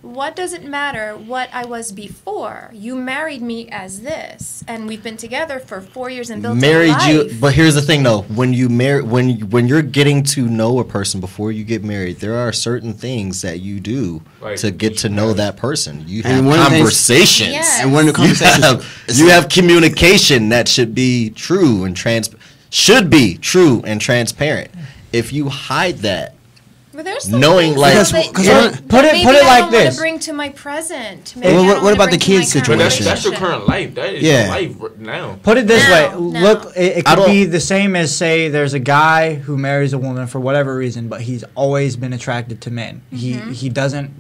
what does it matter what I was before? You married me as this, and we've been together for 4 years and built married a life. you, but here's the thing though, when you marry when you're getting to know a person before you get married, there are certain things that you do Right. to get to know that person. You And have one of the things- conversations. Yes. And one of the conversations. You have communication that should be true and transparent. If you hide that, But there's some knowing, things, like- though, Because- that- because that- what- that put it maybe like I don't this. want to bring to my present. Maybe Well, I what don't wanna about the bring to my kids current But that's situation? your current life. That is Yeah. your life now. Put it this No, way. no. Look, it I could don't- be the same as say there's a guy who marries a woman for whatever reason, but he's always been attracted to men. He doesn't,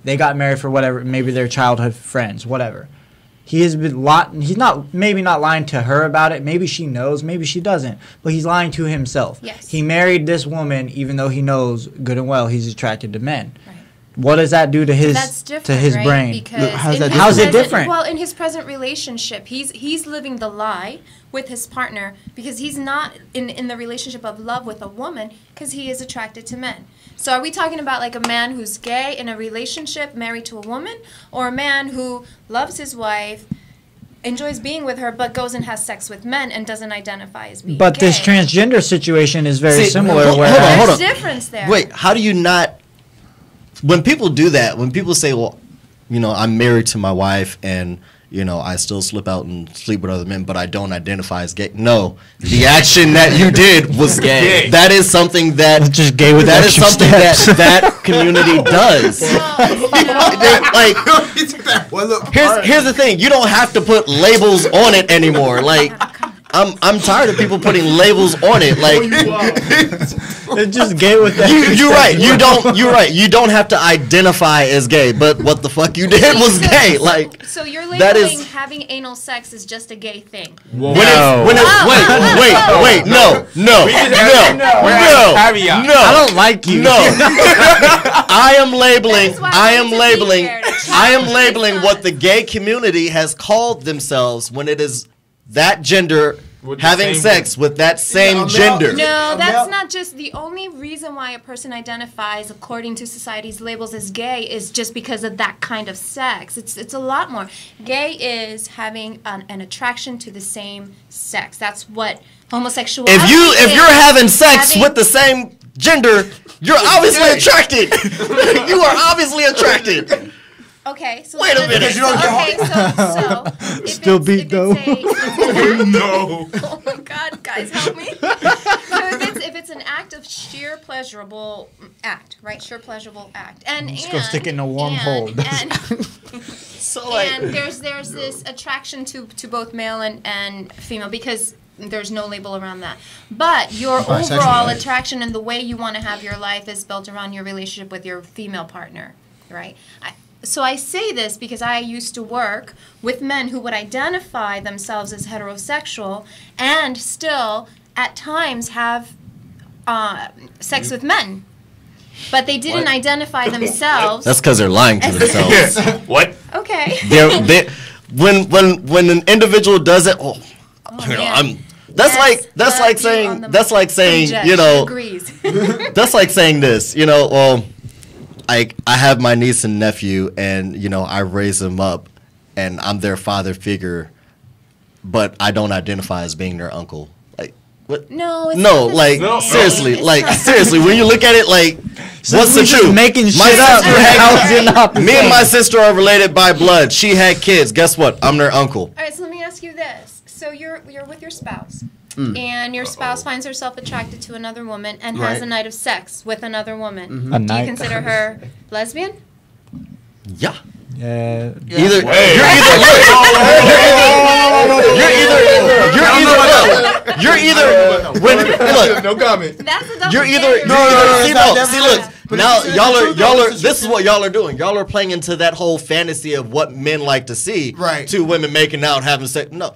they got married for whatever, maybe they're childhood friends, whatever. He has been he's not maybe not lying to her about it. Maybe she knows, maybe she doesn't, but he's lying to himself. Yes. He married this woman even though he knows good and well he's attracted to men. Right. What does that do to That's different, right? brain? Because How's in that his How's it present- different? Well, in his present relationship, he's living the lie with his partner because he's not in the relationship of love with a woman because he is attracted to men. So are we talking about like a man who's gay in a relationship married to a woman, or a man who loves his wife, enjoys being with her, but goes and has sex with men and doesn't identify as being But gay? this transgender situation is very See, similar. hold where on, hold There's on. difference there. Wait, how do you not? When people do that, when people say, "Well, I'm married to my wife, and I still slip out and sleep with other men, but I don't identify as gay." No, the action that you did was gay. That is something that just gay with that is extra something steps. that community does. Like, here's the thing: you don't have to put labels on it anymore. Like, I'm tired of people putting labels on it. Like, it's just gay with that. you're right. You're right. You don't have to identify as gay, but what the fuck you did was gay. Like, So you're that labeling is- having anal sex as just a gay thing. when it's wait, no. Caveat. No. I don't like you. No. I am labeling. That's why I I am wanted to be labeling. here to I am challenge labeling this what on. the gay community has called themselves when it is that gender With the having same sex with that same gender. No, that's not just the only reason why a person identifies according to society's labels as gay is just because of that kind of sex. It's a lot more. Gay is having an attraction to the same sex. That's what homosexuality If you're having sex having- with the same gender, you're obviously attracted. You are obviously attracted. Okay, so Wait a minute. Okay, so if Still it's- beat if though. No. Oh my God, guys, help me! So if it's an act of sheer pleasurable act, right? Sheer pleasurable act, and Just go stick it in a warm hole. So like, And there's this attraction to both male and female because there's no label around that. But your Bisexual, overall right? attraction and the way you want to have your life is built around your relationship with your female partner, right? So I say this because I used to work with men who would identify themselves as heterosexual and still at times have sex with men. But they didn't identify themselves. that's because they're lying to themselves. What? Okay. When an individual does it, man. That's like saying you know. That's like saying this, you know. Well, I have my niece and nephew, and you know I raise them up, and I'm their father figure, but I don't identify as being their uncle. Like what? No, it's no, not like the same. seriously, It's like not. seriously. When you look at it, like what's the truth? Making My shit up. sister had- How is it not the Me and same? my sister are related by blood. She had kids. Guess what? I'm their uncle. All right, so let me ask you this: so you're with your spouse, and your spouse finds herself attracted to another woman and has Right. a night of sex with another woman. A Do night. you consider her lesbian? Yeah. Yeah. Either you're either when look. No comment. That's a double You're either standard. see, no, no, see, look. But Now if you said y'all the are truth, y'all though, are. this is This is true. what y'all are doing. Y'all are playing into that whole fantasy of what men like to see. Right. Two women making out, having sex. No.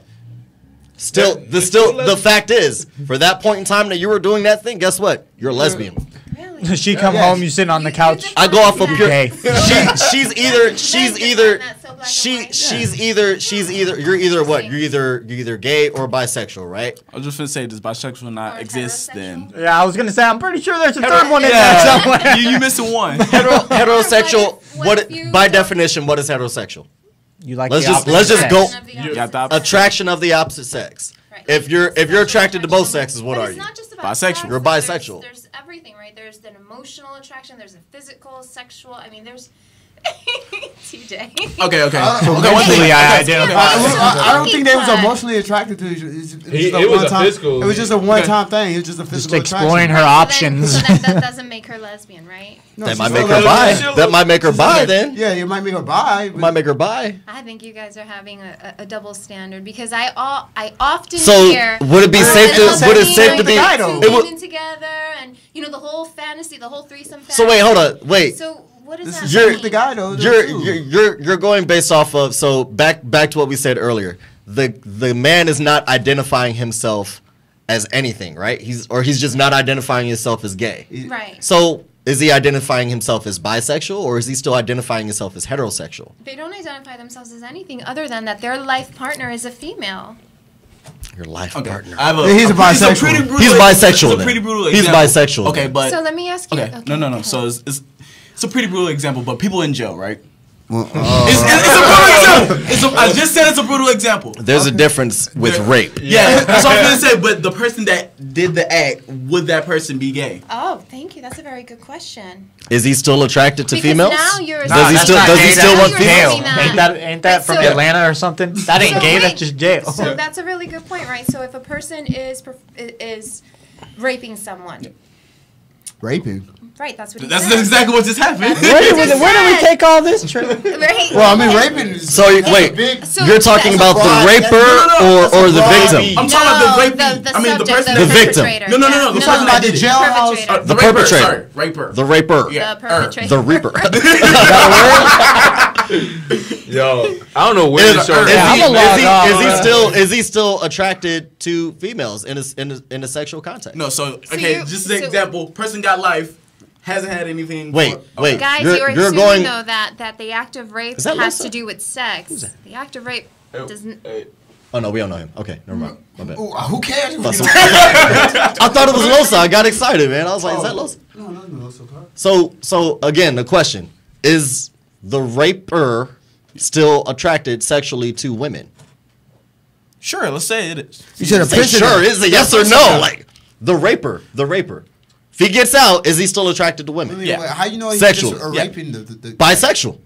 Still, That- the fact is, for that point in time that you were doing that thing, guess what? You're a lesbian. Really? She come home, you sitting on the couch. I go off of pure. Gay. She's either That's so black and white. she's either you're either what? You're either gay or bisexual, right? I was just gonna say, does bisexual not Or exist then? heterosexual? Yeah, I was gonna say, I'm pretty sure there's a third one in there somewhere. you missing one. Heterosexual. What if you By don't- definition, what is heterosexual? You like Let's the just opposite go sex. You got the opposite. attraction of the opposite sex. Right. If you're attracted to both sexes, what But are it's you? not just about Bisexual. sex, You're there's- bisexual. There's everything, right? There's an emotional attraction. There's a physical, sexual. I mean, there's TJ. Okay. Okay. Eventually, I identify. I don't think they was Flag. emotionally attracted to each other. It's just It a was a one-time- physical- It was just a one-time thing. It was just a Just physical exploring attraction. her So options. that doesn't make her lesbian, right? No, That she's might still make her lesbian. bi. That might make her bi then. Yeah, you might make her bi. Might make her bi. I think you guys are having a double standard because I often So hear. would it be safe to would it safe to be? Two It would, women together and the whole fantasy, the whole threesome. Fantasy. so wait, hold on, wait. So what does This that is You're- mean? the guy though. You're going based off of so back to what we said earlier. The man is not identifying himself as anything, right? He's just not identifying himself as gay. Right. So is he identifying himself as bisexual or is he still identifying himself as heterosexual? They don't identify themselves as anything other than that their life partner is a female. Your life Okay. partner. I have Yeah, he's a bisexual. It's a pretty brutal, He's bisexual It's a then. pretty brutal He's example. bisexual Okay, then. but So let me ask you. okay. No. okay. So it's a pretty brutal example, but people in jail, right? Well, It's a brutal example. I just said it's a brutal example. There's a difference with rape. Yeah, that's what I was gonna say. But the person that did the act, would that person be gay? Oh, thank you. That's a very good question. Is he still attracted to Because females? now you're Does he that's still not does he gay, still that's want jail. females? Ain't that from So- Atlanta or something? That ain't So gay. wait. That's just jail. So that's a really good point, right? So if a person is raping someone, raping. right? That's what he That's said. exactly what just happened. Where did we take all this trip? Right? Well, I mean, raping is. So wait, big. So you're talking that's about the broad- raper or the victim? I'm talking about the rapee. The I mean the subject, person. The victim. perpetrator. No. Yeah. The talking person about that the did it. jailhouse. Perpetrator. The Raper, perpetrator. sorry, raper. The raper. Yeah. The perpetrator. The reaper. Yo, I don't know where Is, the is, show. he, I'm a log off. is he still attracted to females in a sexual context? No, so okay, you- just as an so- example, person got life, hasn't had anything. Wait. Guys, you're you're assuming going. though that the act of rape Is that has Lisa? to do with sex. The act of rape doesn't. Oh no, we don't know him. Okay, never mind. My bad. Ooh, who cares? I thought it was Losa. I got excited, man. I was like, is that Losa? No, so far. So again, the question is: the raper still attracted sexually to women? Sure, let's say it is. You said a Say prisoner. sure. Is it yes or no? Like the raper. If he gets out, is he still attracted to I women? mean, Yeah. How you know he's Sexual. just Yeah. raping the Bisexual.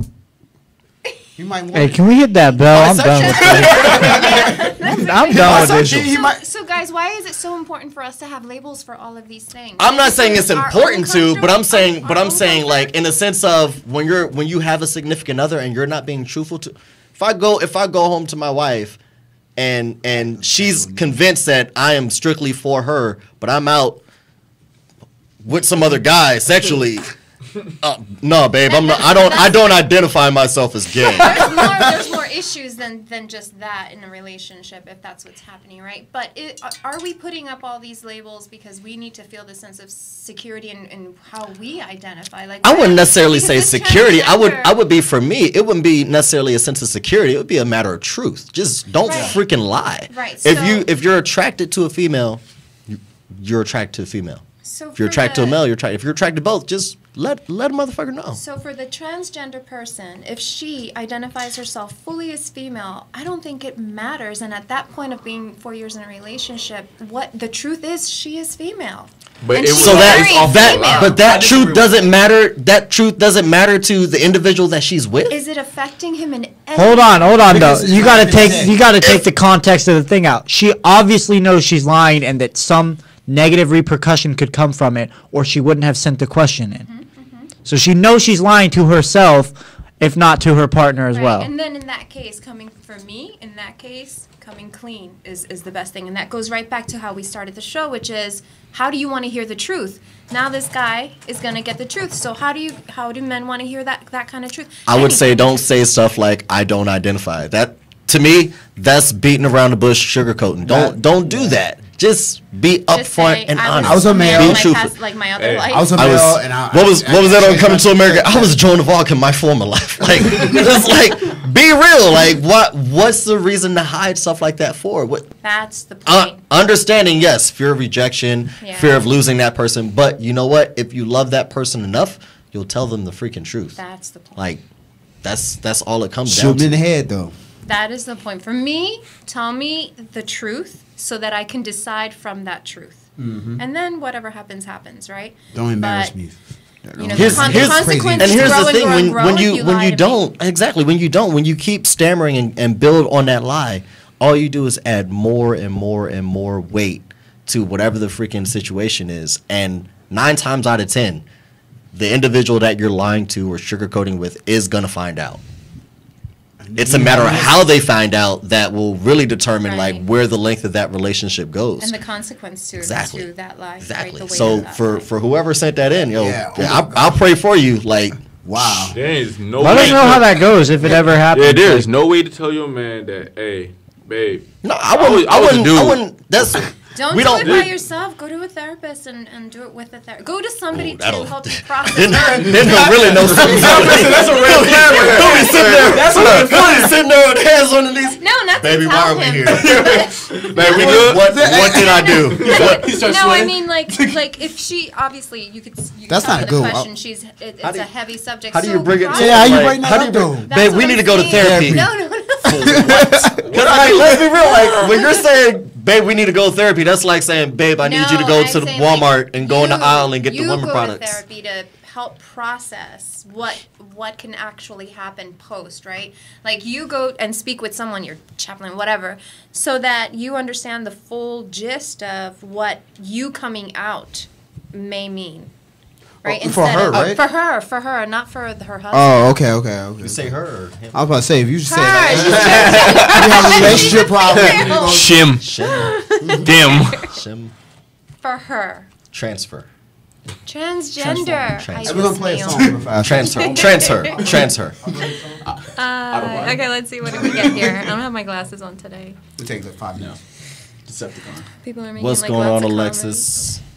He might want Hey, it. can we hit that bell? I'm done with this. I'm done with this. He might. So guys, why is it so important for us to have labels for all of these things? I'm not saying it's Our own important to, but I'm saying, our own like comfort? in the sense of when you have a significant other and you're not being truthful to. If I go home to my wife, and she's convinced that I am strictly for her, but I'm out with some other guy sexually. No, babe, I'm not. I don't identify myself as gay. There's more issues than just that in a relationship if that's what's happening, right? But are we putting up all these labels because we need to feel the sense of security in how we identify? Like, I wouldn't necessarily say security. I would be, for me, it wouldn't be necessarily a sense of security. It would be a matter of truth. Just don't freaking lie. Right. If you're attracted to a female, you're attracted to a female. So if you're attracted to a male, you're attracted. If you're attracted to both, just let a motherfucker know. So for the transgender person, if she identifies herself fully as female, I don't think it matters. And at that point of being 4 years in a relationship, what the truth is, she is female. But that truth doesn't matter. That truth doesn't matter to the individual that she's with. Is it affecting him in any Hold on though. You gotta take the context of the thing out. She obviously knows she's lying and that some negative repercussion could come from it, or she wouldn't have sent the question in. So she knows she's lying to herself, if not to her partner as well. And then in that case, coming clean is the best thing. And that goes right back to how we started the show, which is, how do you want to hear the truth? Now this guy is going to get the truth. So how do men want to hear that kind of truth? I would say don't say stuff like, I don't identify. That, to me, that's beating around the bush, sugarcoating. Don't do that. Just be upfront and honest. I was a male. Being truthful. Like my other life. I was a male, what was that on Coming to America? I was Joan of Arc in my former life. Like, just like, be real. Like, what's the reason to hide stuff like that for? That's the point. Understanding, yes, fear of rejection, fear of losing that person. But you know what? If you love that person enough, you'll tell them the freaking truth. That's the point. Like, that's all it comes Shoot down to. Shoot in the head, though. That is the point. For me, tell me the truth so that I can decide from that truth. And then whatever happens, happens, right? Don't embarrass me. You know, the consequences and here's grow the thing, and grow when you keep stammering and build on that lie, all you do is add more and more and more weight to whatever the freaking situation is. And 9 times out of 10, the individual that you're lying to or sugarcoating with is going to find out. It's a matter of how they find out that will really determine like where the length of that relationship goes. And the consequence to that lie. Exactly. Right, so for whoever sent that in, I'll pray for you. Like, wow. There is no Let us know how that goes if it ever happens. Yeah, there is no way to tell your man that, hey, babe. No, I wouldn't. That's. Don't do it by yourself. Go to a therapist and do it with a therapist. Go to somebody to help you process it. Then he'll really know something. That's a real plan. He'll be sitting there. That's what he'll be sitting there with hands on the knees. No, not baby, to why tell are we him. here? Baby, we good? What did I do? No, I mean like if she obviously you could that's tell not her good. the question. It's a heavy subject. How do you bring it? Yeah, how you bring that up though? Babe, we need to go to therapy. No. Because let's be real. Like when you're saying, babe, we need to go to therapy, that's like saying, babe, I need you to go to the Walmart and go in the aisle and get the women products. You go to therapy to help process what can actually happen post, right? Like you go and speak with someone, your chaplain, whatever, so that you understand the full gist of what you coming out may mean. Right? For her, right? For her, not for her husband. Oh, okay. You say her or him? I was about to say, if you just say that, you have a relationship problem. Shim. Dim. Shim. For her. Transfer. Transgender. We're going to play a song real fast. Transfer. Okay, let's see. What do we get here? I don't have my glasses on today. We'll take like 5 minutes. Decepticon. People are making What's like going lots on, of Alexis? comments.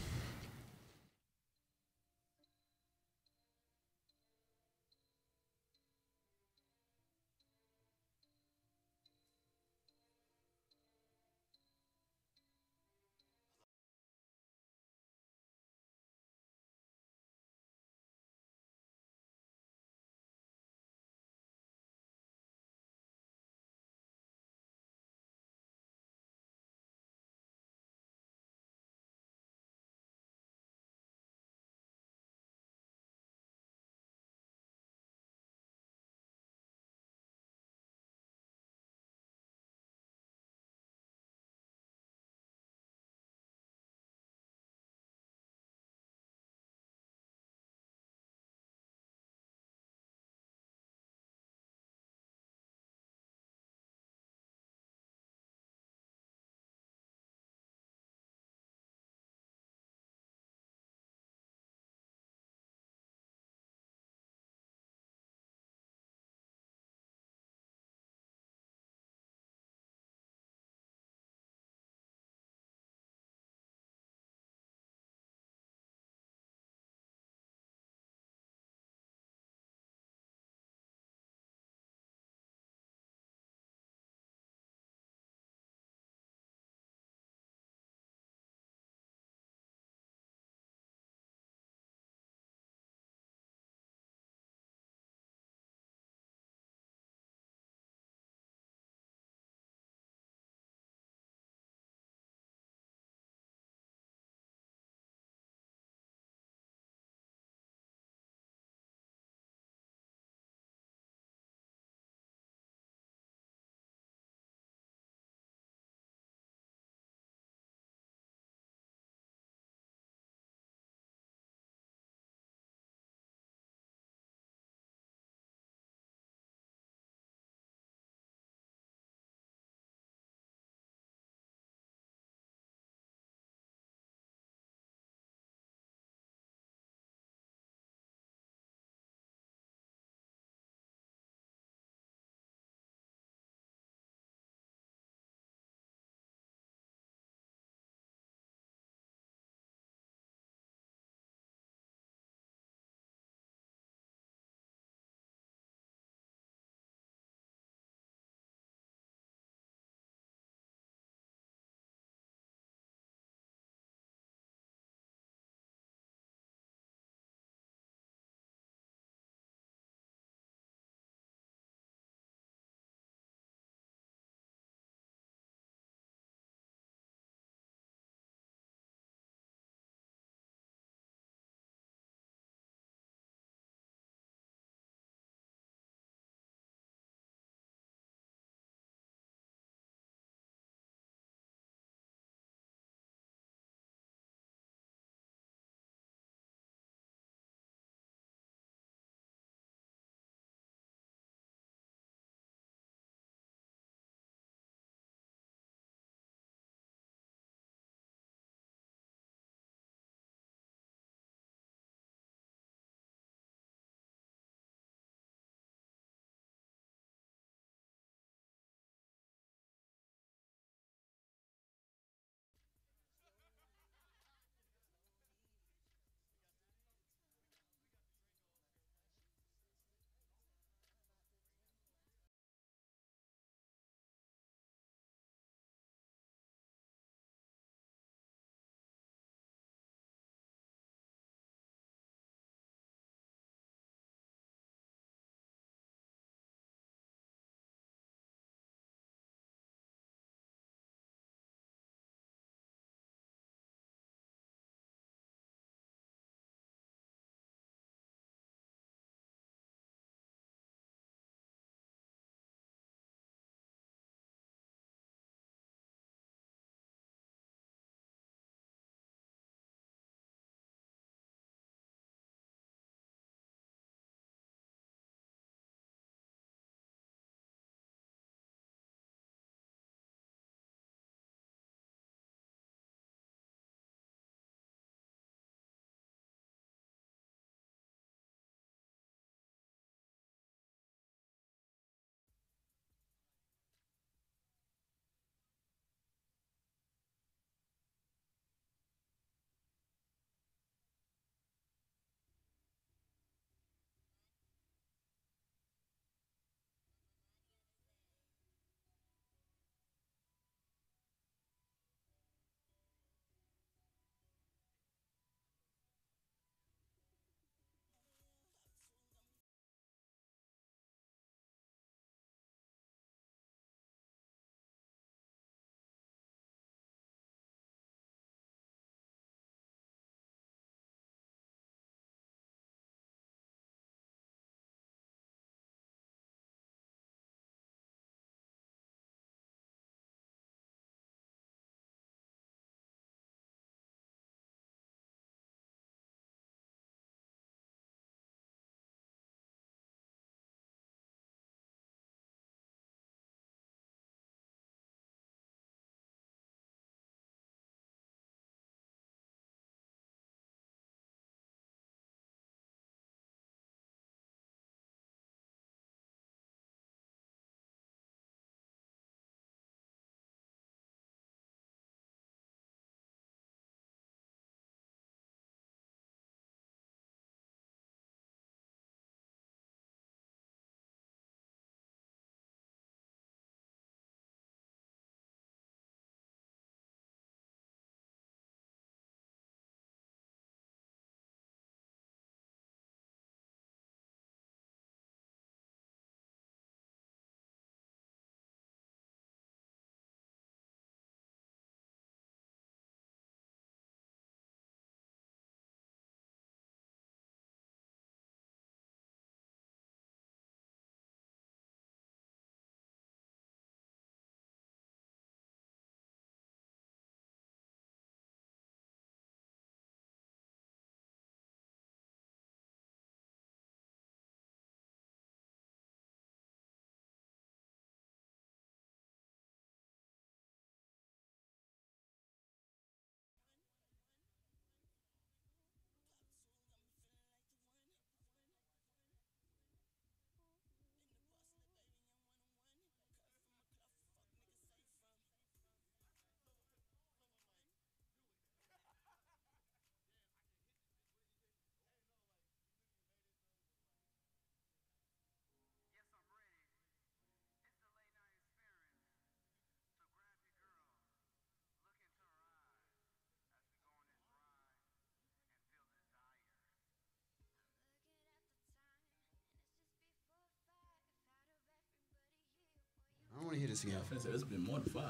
want to hear this again. It's been more than 5.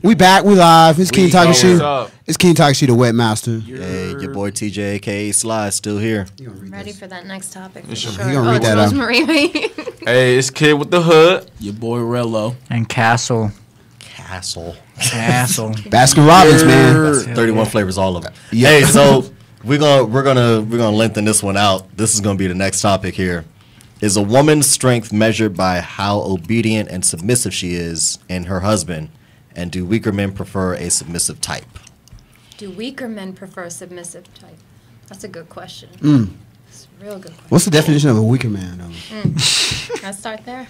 We back. We live. It's King what's Takashi. up? It's King Takashi, the Wet Master. Hey, your boy TJ, aka Sly, still here. I'm ready for that next topic. For It's sure. your- He gonna read it's that out. Rosemary. Hey, it's Kid with the Hood. Your boy Rello. And Castle. Castle. Castle. Baskin Robbins, man. 31 flavors, all of them. Yeah. Hey, so we're gonna lengthen this one out. This is gonna be the next topic here. Is a woman's strength measured by how obedient and submissive she is in her husband, and do weaker men prefer a submissive type? Do weaker men prefer a submissive type? That's a good question. It's a real good question. What's the definition of a weaker man, though? Let's start there.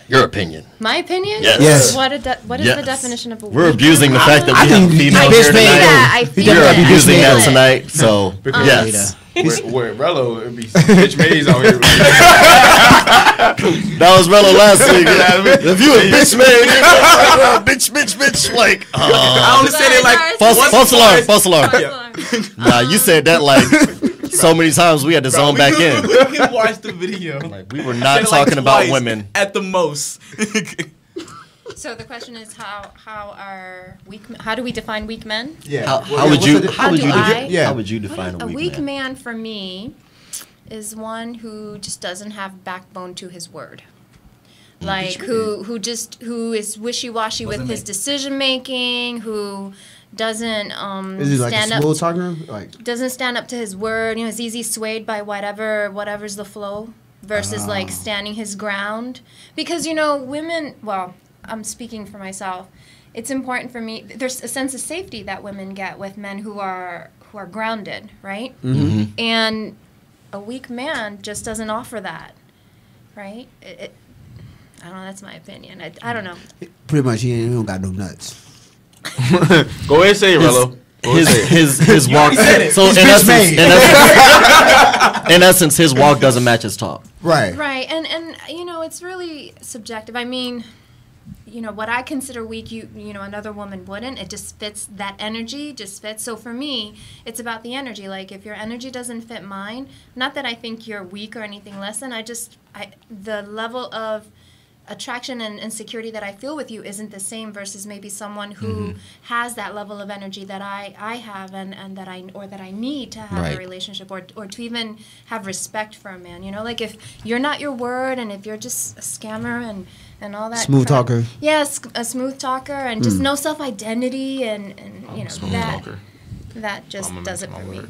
Your opinion. My opinion? Yes. Yes. What is Yes. the definition of a We're weaker abusing the man? fact that I we have a think female bitch here made tonight. that. I feel You're You're it. I abusing feel that it. tonight, so yes. Where Rello, it'd be bitch maze out here. That was Rello last week. If you a bitch man, bitch, like, I only said it like false alarm. Nah, you said that like so many times we had to zone back in. We can watch the video. Like, we were not Said it like talking about twice women. at the most. So the question is how do we define weak men? Yeah. How would you How do I? how would you define A a weak man? man for me is one who just doesn't have backbone to his word. Like who is wishy-washy with his decision making, who doesn't Is he like a stand smooth up talker? Like, doesn't stand up to his word, is easy swayed by whatever's the flow versus like standing his ground. Because women, well, I'm speaking for myself. It's important for me. There's a sense of safety that women get with men who are grounded, right? Mm-hmm. And a weak man just doesn't offer that, right? I don't know. That's my opinion. I don't know. pretty much, he don't got no nuts. Go ahead and say it, Rello. His walk. So in essence, his walk doesn't match his talk. Right. Right, and it's really subjective. I mean, what I consider weak, another woman wouldn't. It just fits that energy, just fits. So for me, it's about the energy. Like if your energy doesn't fit mine, not that I think you're weak or anything less than, the level of attraction and security that I feel with you isn't the same versus maybe someone who has that level of energy that I have and that I need to have a relationship or to even have respect for a man. Like if you're not your word and if you're just a scammer and all that Smooth crap. talker. Yes, a smooth talker and just no self-identity and that just does it for me.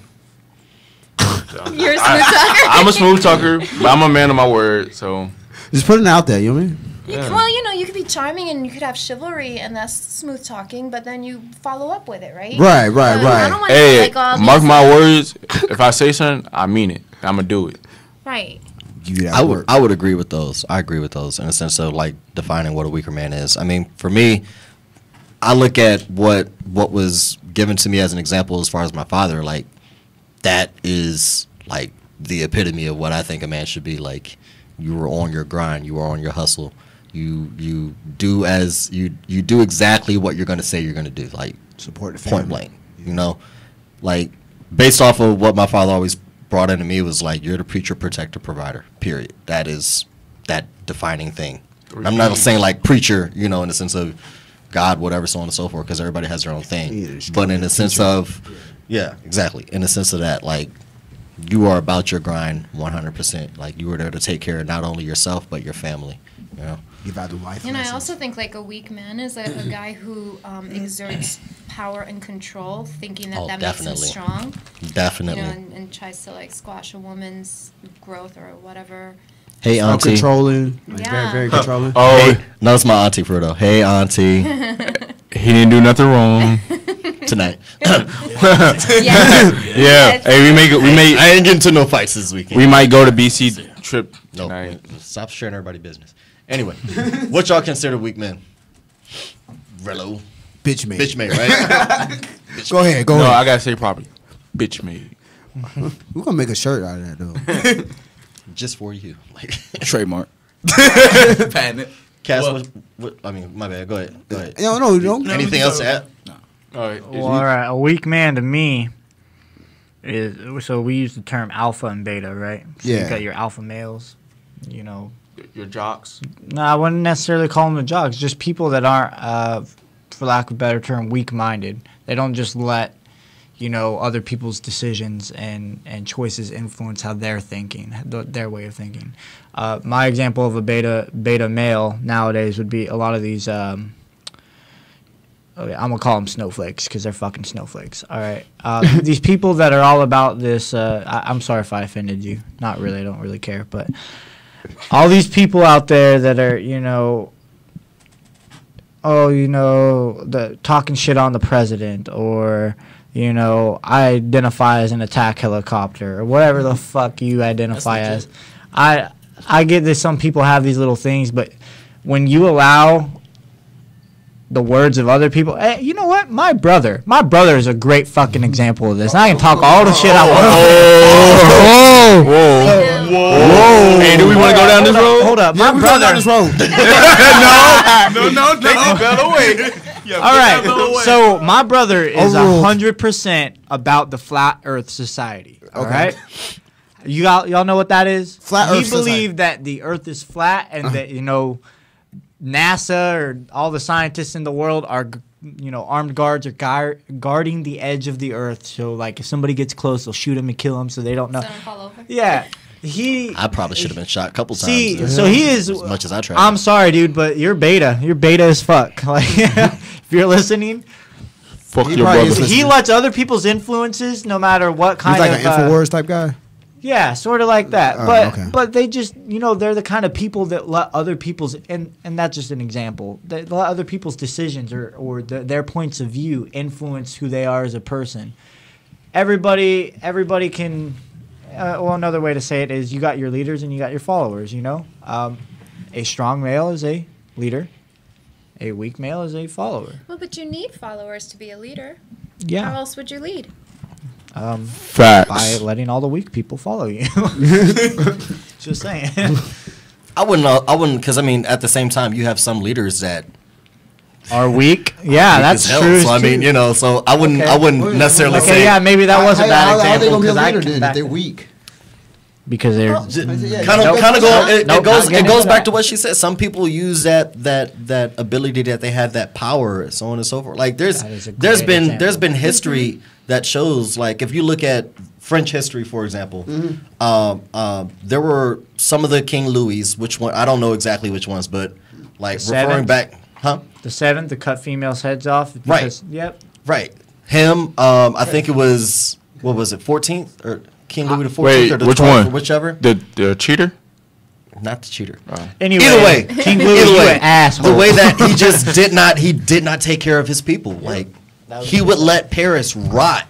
You're a smooth talker. I'm a smooth talker, but I'm a man of my word, so. Just putting it out there, you know what I mean? Well, you could be charming and you could have chivalry, and that's smooth talking, but then you follow up with it, right? Right. I don't want Hey, to all mark these- my words. If I say something, I mean it. I'm gonna do it. Right. I would agree with those. I agree with those in a sense of like defining what a weaker man is. I mean, for me, I look at what was given to me as an example as far as my father. Like that is like the epitome of what I think a man should be. Like you were on your grind, you were on your hustle. You do as you do exactly what you're going to say you're going to do. Like support the family. Point blank. Like based off of what my father always brought into me was like you're the preacher, protector, provider. Period. That is that defining thing. I'm not saying like preacher, in the sense of God, whatever, so on and so forth, because everybody has their own thing. But in the sense of, yeah, exactly. In the sense of that, like you are about your grind 100%. Like you were there to take care of not only yourself but your family. Give out the life. And I also think like a weak man is a guy who exerts power and control, thinking that makes him strong. Definitely. And tries to like squash a woman's growth or whatever. Hey, auntie. Controlling. Yeah. Very controlling. Hey, no, it's my auntie Fruto. Hey, auntie. He didn't do nothing wrong tonight. Yeah. Hey, we may. I ain't getting to no fights this weekend. We might go to BC trip No, tonight. stop sharing everybody's business. Anyway, what y'all consider weak men? Rello. Bitch made. Bitch made, right? Go ahead. No, I gotta say properly. Bitch made. We're going to make a shirt out of that, though. Just for you. Like Trademark. Patent it. Cass, I mean, my bad. Go ahead. No. Anything else to add? No. All right. All right. A weak man to me is, so we use the term alpha and beta, right? So Yeah. You got your alpha males, your jocks? No, I wouldn't necessarily call them the jocks. Just people that aren't, for lack of a better term, weak-minded. They don't just let, other people's decisions and choices influence how they're thinking, their way of thinking. My example of a beta male nowadays would be a lot of these. Okay, I'm gonna call them snowflakes because they're fucking snowflakes. All right, these people that are all about this. I'm sorry if I offended you. Not really. I don't really care. But all these people out there that are, the talking shit on the president, or I identify as an attack helicopter, or whatever the fuck you identify as. I get that some people have these little things, but when you allow the words of other people. Hey, you know what? My brother is a great fucking example of this. And I can talk all the shit I want. Whoa. Hey, do we want to go down this road? Hold up. My brother. Down this road. No. Take the bell away. All right. So my brother is 100% about the flat Earth society. All right. Y'all know what that is? Flat Earth He society. believed that the Earth is flat and that NASA or all the scientists in the world are, armed guards are guarding the edge of the Earth. So, like, if somebody gets close, they'll shoot them and kill them so they don't know. Fall over. Yeah. I probably should have been shot a couple times. See, so he is. As much as I tried. I'm sorry, dude, but you're beta. You're beta as fuck. Like, if you're listening. Fuck He your probably brother. is He lets other people's influences, no matter what He's kind like of. an Infowars type guy. Yeah, sort of like that. Okay. But they just, they're the kind of people that let other people's, and that's just an example, they let other people's decisions or their points of view influence who they are as a person. Everybody can, another way to say it is you got your leaders and you got your followers, A strong male is a leader. A weak male is a follower. Well, but you need followers to be a leader. Yeah. How else would you lead? Facts. By letting all the weak people follow you. Just saying. I wouldn't, because at the same time, you have some leaders that are weak. Yeah, weak that's as hell. true. So so I wouldn't, Okay. I wouldn't necessarily Okay, say. yeah, maybe that was a bad How are they example. gonna be a 'cause I leader can then back- if they're weak? Because they're Kind of go. It Nope, goes. not getting It goes into back that. to what she said. Some people use that ability that they have, that power, so on and so forth. Like That is a there's great been example. history that shows, like, if you look at French history, for example, there were some of the King Louis. Which one? I don't know exactly which ones, but like The referring seventh? back, the seventh to cut females' heads off. Right. Because, yep. Right. Him. I think it was, what was it? 14th or King Louis the 14th Wait, or the which 12th, one? or whichever. The cheater? Not the cheater. Anyway, Either way, King Louis, you an asshole. the way that he just did not take care of his people. Like, he would let Paris rot.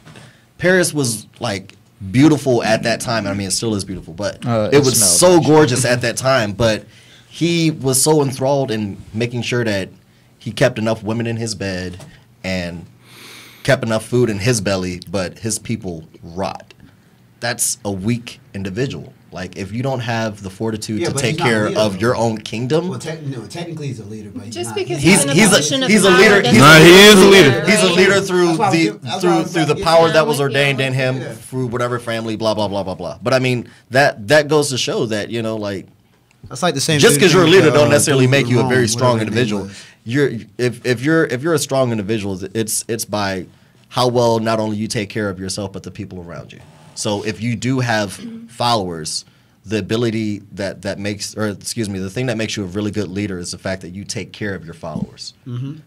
Paris was like beautiful at that time. I mean, it still is beautiful, but It it was smells, so gorgeous at that time. But he was so enthralled in making sure that he kept enough women in his bed and kept enough food in his belly, but his people rot. That's a weak individual. Like, if you don't have the fortitude Yeah, to but take he's not a care leader, of though. your own kingdom. Well, technically he's a leader, but he's Just not. because He's in a a position of leader. power doesn't Nah, he make is a him leader. He's a right? leader through That's why I was through the getting power at. that was Yeah, I'm with ordained you. in him through whatever family, blah blah blah blah blah. But I mean, that goes to show that, like, That's like the same. just because you're a thing leader with, don't necessarily make you a Rome, very strong whatever his name individual. was. If you're a strong individual, it's by how well not only you take care of yourself but the people around you. So if you do have followers, the ability that makes, or excuse me, the thing that makes you a really good leader is the fact that you take care of your followers.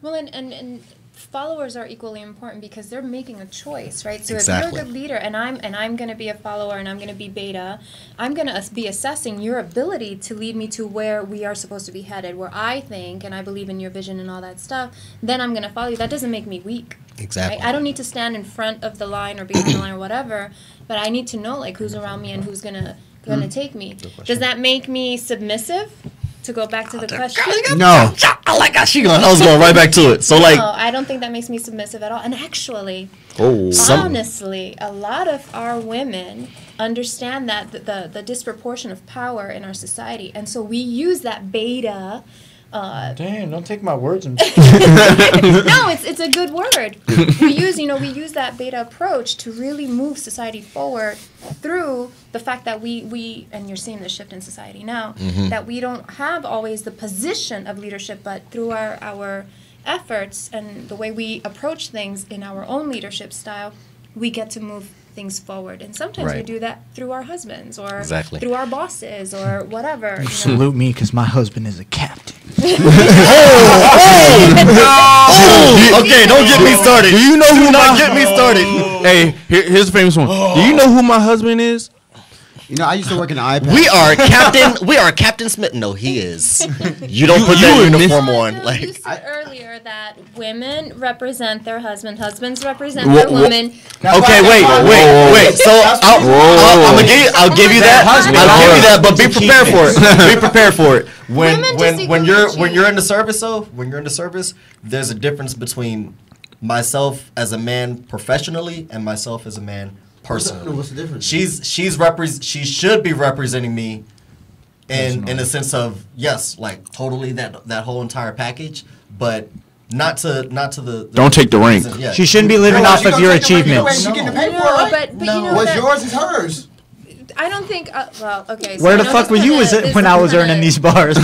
Well, and followers are equally important because they're making a choice, right? So Exactly. if you're a good leader and I'm going to be a follower and I'm going to be beta, I'm going to be assessing your ability to lead me to where we are supposed to be headed, where I think and I believe in your vision and all that stuff, then I'm going to follow you. That doesn't make me weak. Exactly. Right? I don't need to stand in front of the line or behind the line or whatever, but I need to know, like, who's around me and who's going to take me. Does that make me submissive? To go back to the question. No. I like how she going. I was going right back to it. So like, No, I don't think that makes me submissive at all. And actually, some, honestly, a lot of our women understand that the disproportion of power in our society, and so we use that beta Damn, don't take my words and No, it's a good word. We use that beta approach to really move society forward through the fact that we and you're seeing the shift in society now, that we don't have always the position of leadership, but through our efforts and the way we approach things in our own leadership style, we get to move things forward. And sometimes we do that through our husbands or through our bosses or whatever. You salute me because my husband is a captain. Okay, don't get me started. Do you know who not get me started? Hey, here's a famous one. Do you know who my husband is? You know, I used to work in the iPad. We are Captain Smith. No, he is. You don't put that uniform on. Like you said earlier that women represent their husband, husbands represent their women. Okay, wait. So I'll give you that. But be prepared for it. Be prepared for it. When you're in the service, there's a difference between myself as a man professionally and myself as a man personally. What's the difference? She should be representing me in a sense of yes, like totally that whole entire package, but not to the Don't take the rank. Yeah. She shouldn't be living off of your achievements. But you know What's that, yours is hers. I don't think. Well, okay. So Where the fuck were you when I was earning these bars?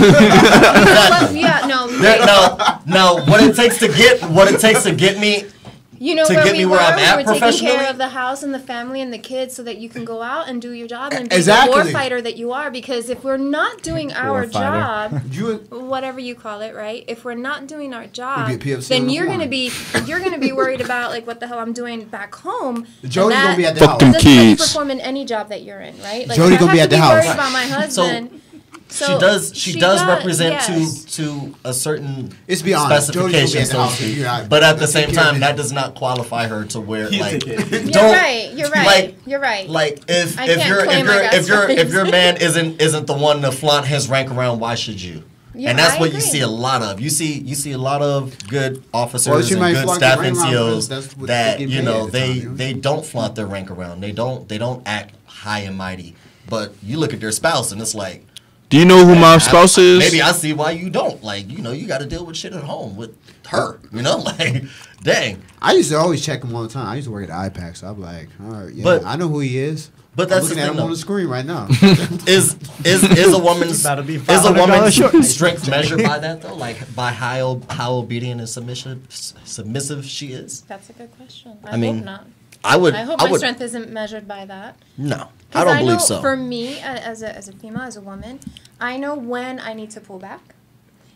Yeah, no. No, what it takes to get me. You know to where get we me were? where I'm at we were taking professionally? care of the house and the family and the kids so that you can go out and do your job and be Exactly. the war fighter that you are. Because if we're not doing our job, whatever you call it, right? If we're not doing our job, then you're gonna be worried about like what the hell I'm doing back home. Jody's gonna be at the Fuck house. them Doesn't let you kids. perform in any job that you're in, right? Like Jody if I gonna be have at the to house. worried about my husband. So she does represent yes. to a certain It's be honest, Jody's gonna be specification, at the so to house. speak. You're not- But at the same take care of time, it. that does not qualify her to wear like. You're right. You're right. Like if I can't claim I got if your stories. man isn't the one to flaunt his rank around, why should you? Yeah, and that's I what agree. you see a lot of. You see a lot of good officers Well, she and might good flaunt staff their rank around NCOs because that's what that they get you paid know at the time, they don't flaunt their rank around. They don't act high and mighty. But you look at their spouse and it's like. Do you know who my spouse is? Maybe I see why you don't. Like, you got to deal with shit at home with her. Like, dang. I used to always check him all the time. I used to work at the iPack, so I'm like, all right, yeah, But- I know who he is. But that's I'm looking the at thing, him on though. the screen right now. Is a woman's About to be is a $500 woman's short. strength measured by that though? Like by how obedient and submissive she is? That's a good question. I mean, hope not. I would. I hope my strength isn't measured by that. No, I 'Cause don't know believe so. For me, as a female, as a woman, I know when I need to pull back,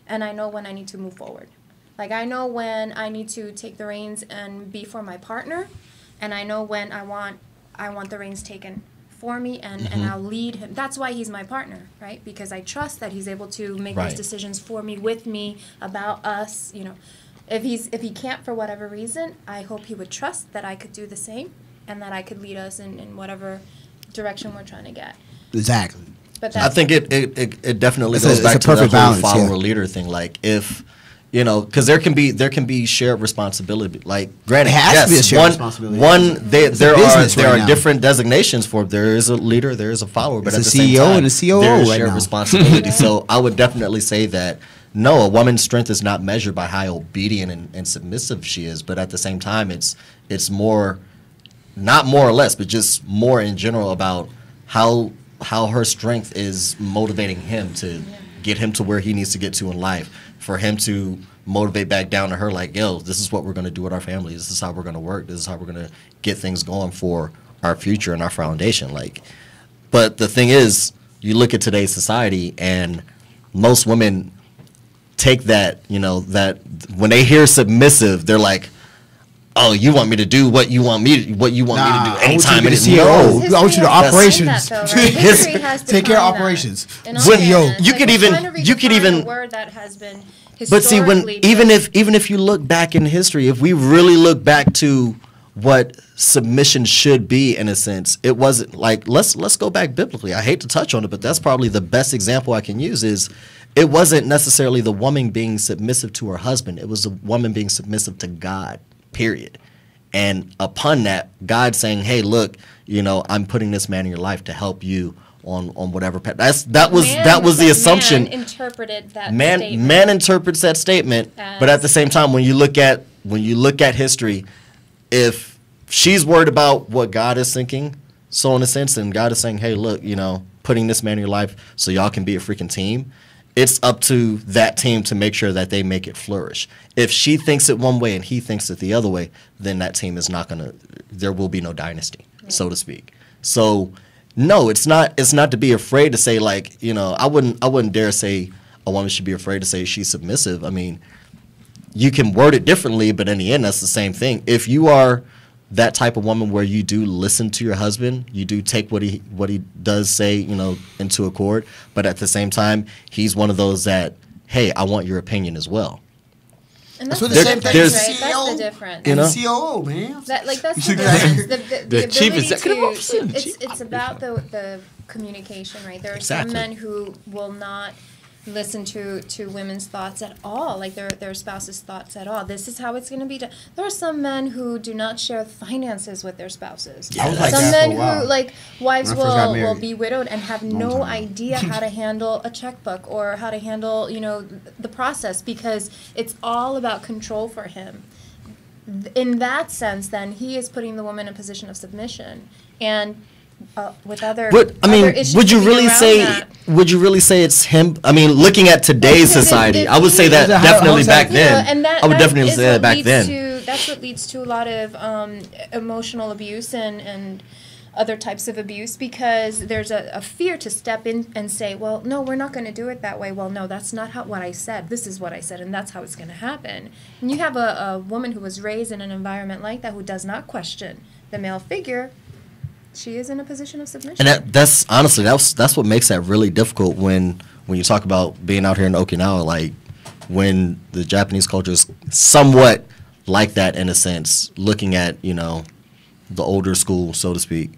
and I know when I need to move forward. Like I know when I need to take the reins and be for my partner, and I know when I want the reins taken for me, and I'll lead him. That's why he's my partner, right? Because I trust that he's able to make those decisions for me, with me, about us. If he can't for whatever reason, I hope he would trust that I could do the same, and that I could lead us in whatever direction we're trying to get. Exactly. But I think it definitely It's goes a back to perfect the whole balance, follower yeah. leader thing. Like if because there can be shared responsibility. Like granted, It has to be a shared responsibility. There business are right now. different designations for it. There is a leader, there is a follower, but It's at a the same CEO time, and a COO there is right shared now. responsibility. So I would definitely say that no, a woman's strength is not measured by how obedient and submissive she is, but at the same time, it's more, not more or less, but just more in general about how her strength is motivating him to get him to where he needs to get to in life, for him to motivate back down to her like, yo, this is what we're going to do with our family. This is how we're going to work. This is how we're going to get things going for our future and our foundation. Like, but the thing is, you look at today's society and most women take that, that when they hear submissive, they're like, oh, you want me to do what you want me to do anytime. I want you to the operations. History has Take care of defined that. operations. In all CEO. fairness, You like, could we're even- trying to you could redefine even- a word that has been But see, historically even if you look back in history, if we really look back to what submission should be, in a sense, it wasn't like let's go back biblically. I hate to touch on it, but that's probably the best example I can use. Is it wasn't necessarily the woman being submissive to her husband; it was the woman being submissive to God. Period. And upon that, God saying, "Hey, look, I'm putting this man in your life to help you on whatever path. That was the assumption. Man interpreted that man statement. Man interprets that statement, but at the same time, when you look at history, if she's worried about what God is thinking, so in a sense, and God is saying, hey, look, putting this man in your life so y'all can be a freaking team, it's up to that team to make sure that they make it flourish. If she thinks it one way and he thinks it the other way, then that team is not gonna. There will be no dynasty, so to speak. So. No, it's not to be afraid to say, like, I wouldn't dare say a woman should be afraid to say she's submissive. I mean, you can word it differently, but in the end, that's the same thing. If you are that type of woman where you do listen to your husband, you do take what he does say, into accord, but at the same time, he's one of those that, hey, I want your opinion as well. And that's the same thing, right? That's the difference. And COO, man. That's the difference. The chief ability executive officer. It's about the communication, right? There are some men who will not listen to women's thoughts at all, like their spouse's thoughts at all. This is how it's going to be done. There are some men who do not share finances with their spouses. Yeah, some men who, like, wives will be widowed and have no idea how to handle a checkbook or how to handle, the process, because it's all about control for him. In that sense, then, he is putting the woman in a position of submission. And with other, would you really say it's him? I mean, looking at today's society, I would say that definitely back then. I would definitely say that back then. That's what leads to a lot of emotional abuse and other types of abuse, because there's a fear to step in and say, well, no, we're not going to do it that way. Well, no, that's not what I said. This is what I said, and that's how it's going to happen. And you have a woman who was raised in an environment like that, who does not question the male figure. She is in a position of submission. And that's honestly, that's what makes that really difficult when you talk about being out here in Okinawa, like when the Japanese culture is somewhat like that in a sense, looking at, the older school, so to speak.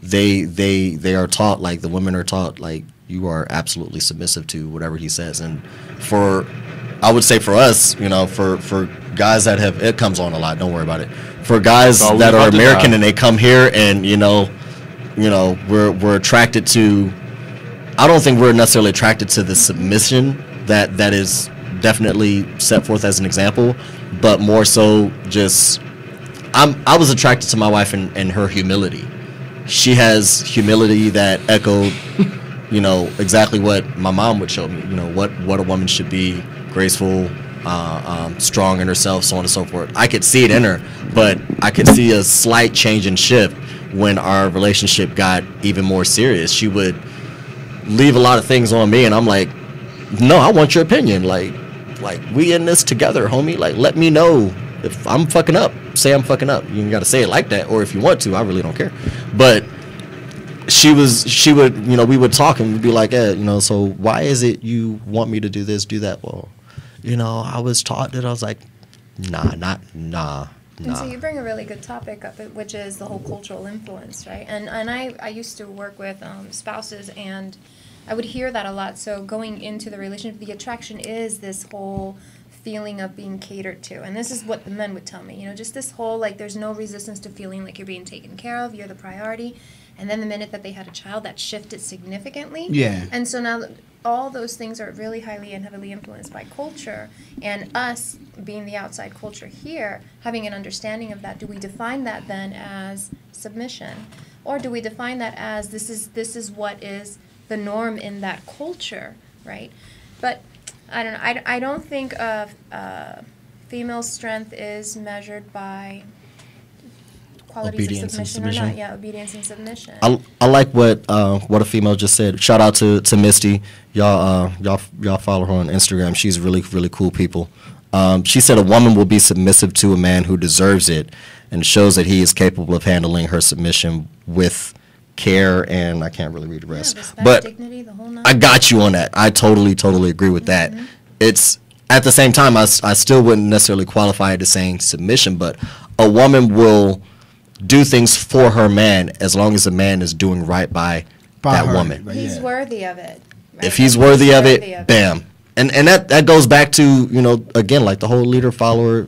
They are taught, like, the women are taught, like, you are absolutely submissive to whatever he says. And I would say for us, for guys that have, it comes on a lot, don't worry about it. For guys that are American and they come here and, we're attracted to, I don't think we're necessarily attracted to the submission that is definitely set forth as an example, but more so just, I was attracted to my wife and her humility. She has humility that echoed, exactly what my mom would show me, what a woman should be, graceful, strong in herself, so on and so forth. I could see it in her, but I could see a slight change and shift when our relationship got even more serious. She would leave a lot of things on me, and I'm like, no, I want your opinion. Like we in this together, homie. Like, let me know if I'm fucking up. Say I'm fucking up. You ain't got to say it like that, or if you want to, I really don't care. But she would, we would talk and we'd be like, so why is it you want me to do this, do that? Well, I was taught that. I was like, nah. And so you bring a really good topic up, which is the whole cultural influence, right? And I used to work with spouses, and I would hear that a lot. So going into the relationship, the attraction is this whole feeling of being catered to. And this is what the men would tell me, just this whole, like, there's no resistance to feeling like you're being taken care of, you're the priority. And then the minute that they had a child, that shifted significantly. Yeah. And so now all those things are really highly and heavily influenced by culture. And us, being the outside culture here, having an understanding of that, do we define that then as submission? Or do we define that as this is what is the norm in that culture, right? But I don't know. I don't think female strength is measured by qualities obedience of submission or not. Yeah, obedience and submission. I like what a female just said. Shout out to Misty. Y'all follow her on Instagram. She's really, really cool people. She said a woman will be submissive to a man who deserves it and shows that he is capable of handling her submission with care, and I can't really read the rest. Respect, but dignity, the whole nine. I got you on that. I totally agree with that. It's at the same time, I still wouldn't necessarily qualify it as saying submission, but a woman will do things for her man as long as the man is doing right by that woman. He's worthy of it. Right? If he's worthy of it, bam. And that goes back to, again, like the whole leader-follower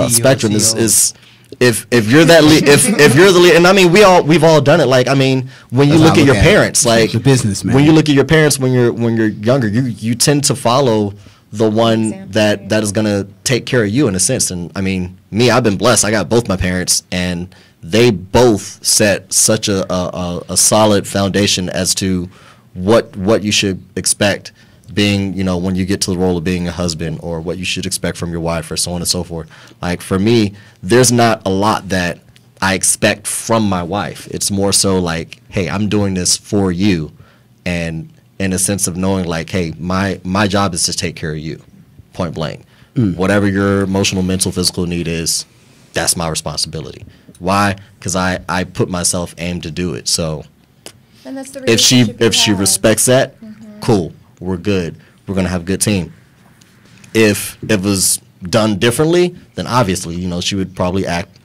spectrum is if you're that if you're the lead, and I mean we've all done it. Like I mean, when you look at your parents, like the businessman. When you look at your parents when you're younger, you tend to follow the one that is gonna take care of you in a sense. And I mean, me, I've been blessed. I got both my parents, and they both set such a solid foundation as to what you should expect being, you know, when you get to the role of being a husband, or what you should expect from your wife, or so on and so forth. Like for me, there's not a lot that I expect from my wife. It's more so like, hey, I'm doing this for you, and in a sense of knowing like, hey, my job is to take care of you, point blank. Whatever your emotional, mental, physical need is, that's my responsibility. Why? Because I put myself aim to do it. So And that's the if she relationship respects that, cool, we're good. We're gonna have a good team. If it was done differently, then obviously, you know, she would probably act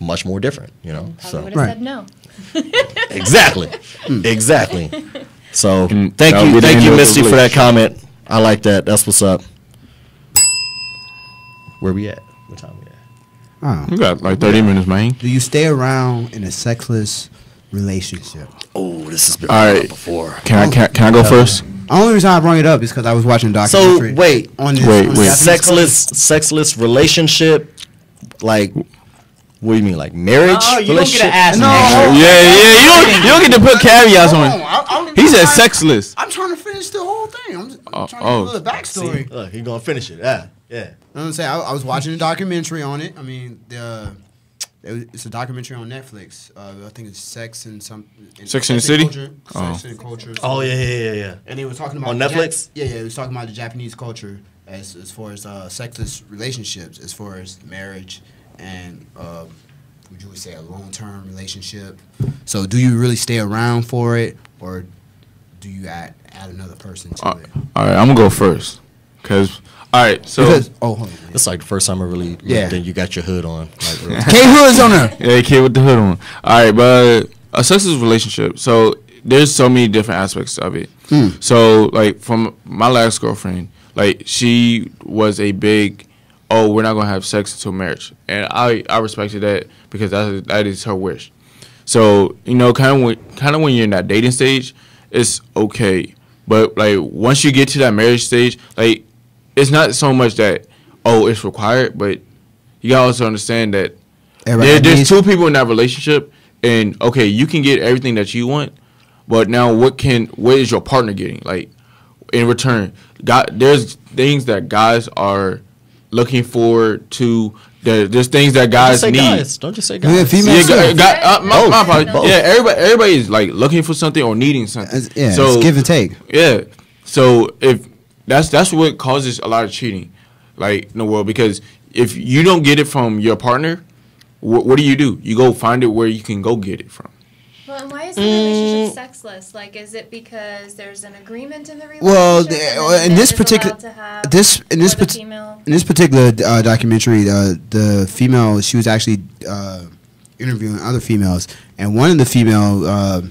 much more different. You know, Probably would have said no. Exactly, exactly. So And thank that would be you, the end of the Misty, for that relationship. comment. I like that. That's what's up. Where we at? What time we at? Oh. You got like 30 minutes, man. Do you stay around in a sexless relationship? Oh, this has been All brought right. up before. Can I go first? The only reason I bring it up is because I was watching a So documentary. wait, on this, Wait, on wait. Japanese sexless relationship, like what do you mean, like marriage? Oh, you don't relationship? get to ask No. me. Yeah, you don't get to put caveats on it. I'm He said trying- sexless. I'm trying to finish the whole thing. I'm trying to oh. give a little backstory. Look, he gonna finish it. Yeah. You know what I'm saying? I was watching a documentary on it. I mean, it's a documentary on Netflix. I think it's Sex and Sex and the City? Culture. Oh. Sex and Culture. Oh yeah. And they were talking about On the Netflix? It was talking about the Japanese culture as far as sexless relationships, as far as marriage and would you say a long-term relationship. So, do you really stay around for it, or do you add another person to it? All right, I'm gonna go first, cause all right, so hold on. It's like the first time I really then you got your hood on. Like, real K Hood's on there. yeah, kid with the hood on. All right, but a sexless relationship. So there's so many different aspects of it. So like from my last girlfriend, like she was a big, oh, we're not gonna have sex until marriage, and I respected that because that is her wish. So you know, kind of when you're in that dating stage, it's okay, but like once you get to that marriage stage, like it's not so much that it's required, but you gotta also understand that there's two people in that relationship, and okay, you can get everything that you want, but now what is your partner getting? Like in return, there's things that guys are looking forward to. There's things that guys need. Don't just say guys. Yeah, female. My apologies. Yeah, everybody is like looking for something or needing something. Yeah, so it's give and take. Yeah, so if that's what causes a lot of cheating, like in the world, because if you don't get it from your partner, what do? You go find it where you can go get it from. Well, and why is the relationship sexless? Like, is it because there's an agreement in the relationship? Well, and then in man this is particular allowed to have, in this particular documentary, the female, she was actually interviewing other females, and one of the female,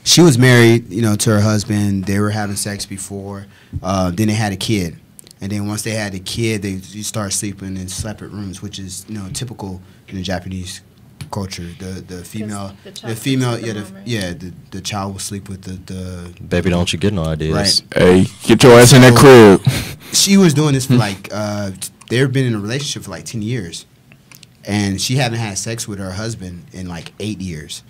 she was married, you know, to her husband. They were having sex before. Then they had a kid, and then once they had a kid, they start sleeping in separate rooms, which is, you know, typical in the Japanese culture. The female, the child will sleep with the Baby, don't you get no ideas. Right. Hey, get your ass in that crib. She was doing this for like they've been in a relationship for like 10 years, and she hadn't had sex with her husband in like 8 years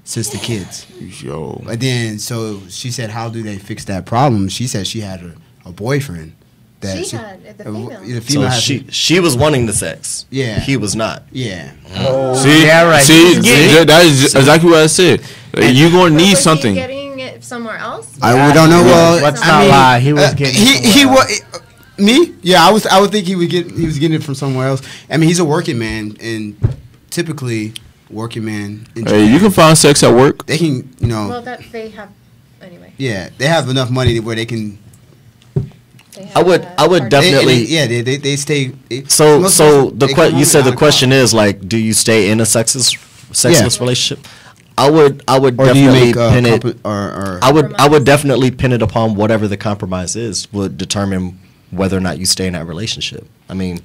since the kids. Yo. But then, so she said, how do they fix that problem? She said she had a boyfriend. The female. So she was wanting the sex. Yeah. He was not. Yeah. See, yeah, right. See, that is exactly what I said. Like, you're gonna need Was something. he getting it somewhere else? I don't know. Well, Let's I not mean, lie. He was getting. he was me. Yeah, I would think he was getting it from somewhere else. I mean, he's a working man, and typically working man. In Hey, you can find sex at work. They can, you know. Well, that they have anyway. Yeah, they have enough money where they can. I would definitely. They stay. So they the come you said home the question is like, do you stay in a sexless relationship? I would or do you definitely make pin it. I would definitely pin it upon whatever the compromise is. Would determine whether or not you stay in that relationship. I mean,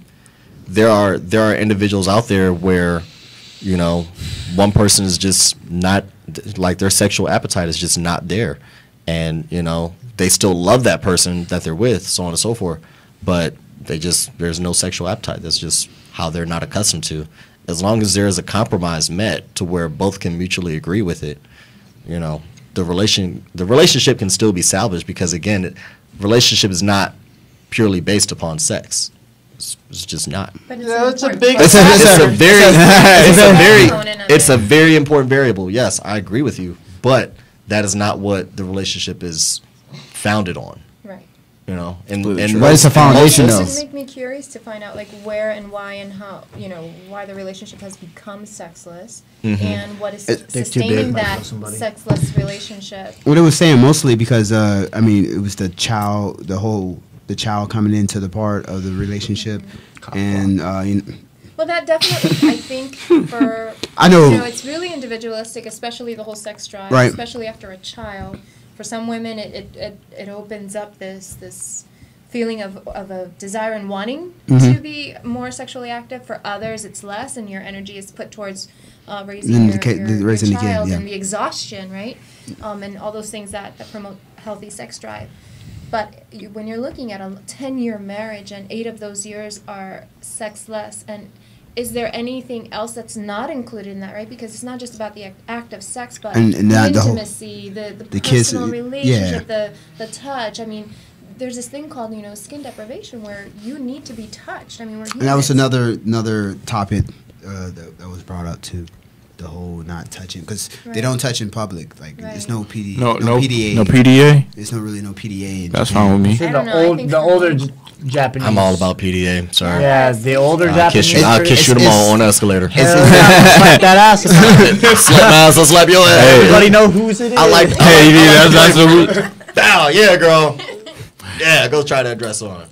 there are individuals out there where You know, one person is just not, like, their sexual appetite is just not there. And, you know, they still love that person that they're with, so on and so forth. But there's no sexual appetite. That's just how they're not accustomed to. As long as there is a compromise met to where both can mutually agree with it, you know, the relationship can still be salvaged, because, again, relationship is not purely based upon sex. It's just not. But it's a very important variable. Yes, I agree with you, but that is not what the relationship is founded on. Right. You know, and what is the foundation It though? would make me curious to find out, like, where and why and how, you know, why the relationship has become sexless, and what is sustaining that sexless relationship. What it was saying mostly because I mean, it was the child coming into the part of the relationship, and you know, Well, that definitely, I think, for I know. You know, it's really individualistic, especially the whole sex drive, Right. especially after a child. For some women, it opens up this feeling of a desire and wanting to be more sexually active. For others, it's less, and your energy is put towards raising your child and the exhaustion, right? And all those things that promote healthy sex drive. But when you're looking at a 10-year marriage and 8 of those years are sexless, and is there anything else that's not included in that, right? Because it's not just about the act of sex, but and the intimacy, the personal kiss, relationship, the touch. I mean, there's this thing called, you know, skin deprivation, where you need to be touched. I mean, we're humans. And that was another topic that was brought up too. The whole not touching, because they don't touch in public. Like there's no PDA. No PDA. No PDA. There's no PDA. In That's Japan. fine with me. The older Japanese. I'm all about PDA. Sorry. Yeah, the older Japanese. I'll kiss you tomorrow on the escalator. Slap that ass. Slap my ass. I'll slap your ass. Hey. Everybody know whose it is. I like. That's what we. Ow, yeah, girl. Yeah, go try that dress on.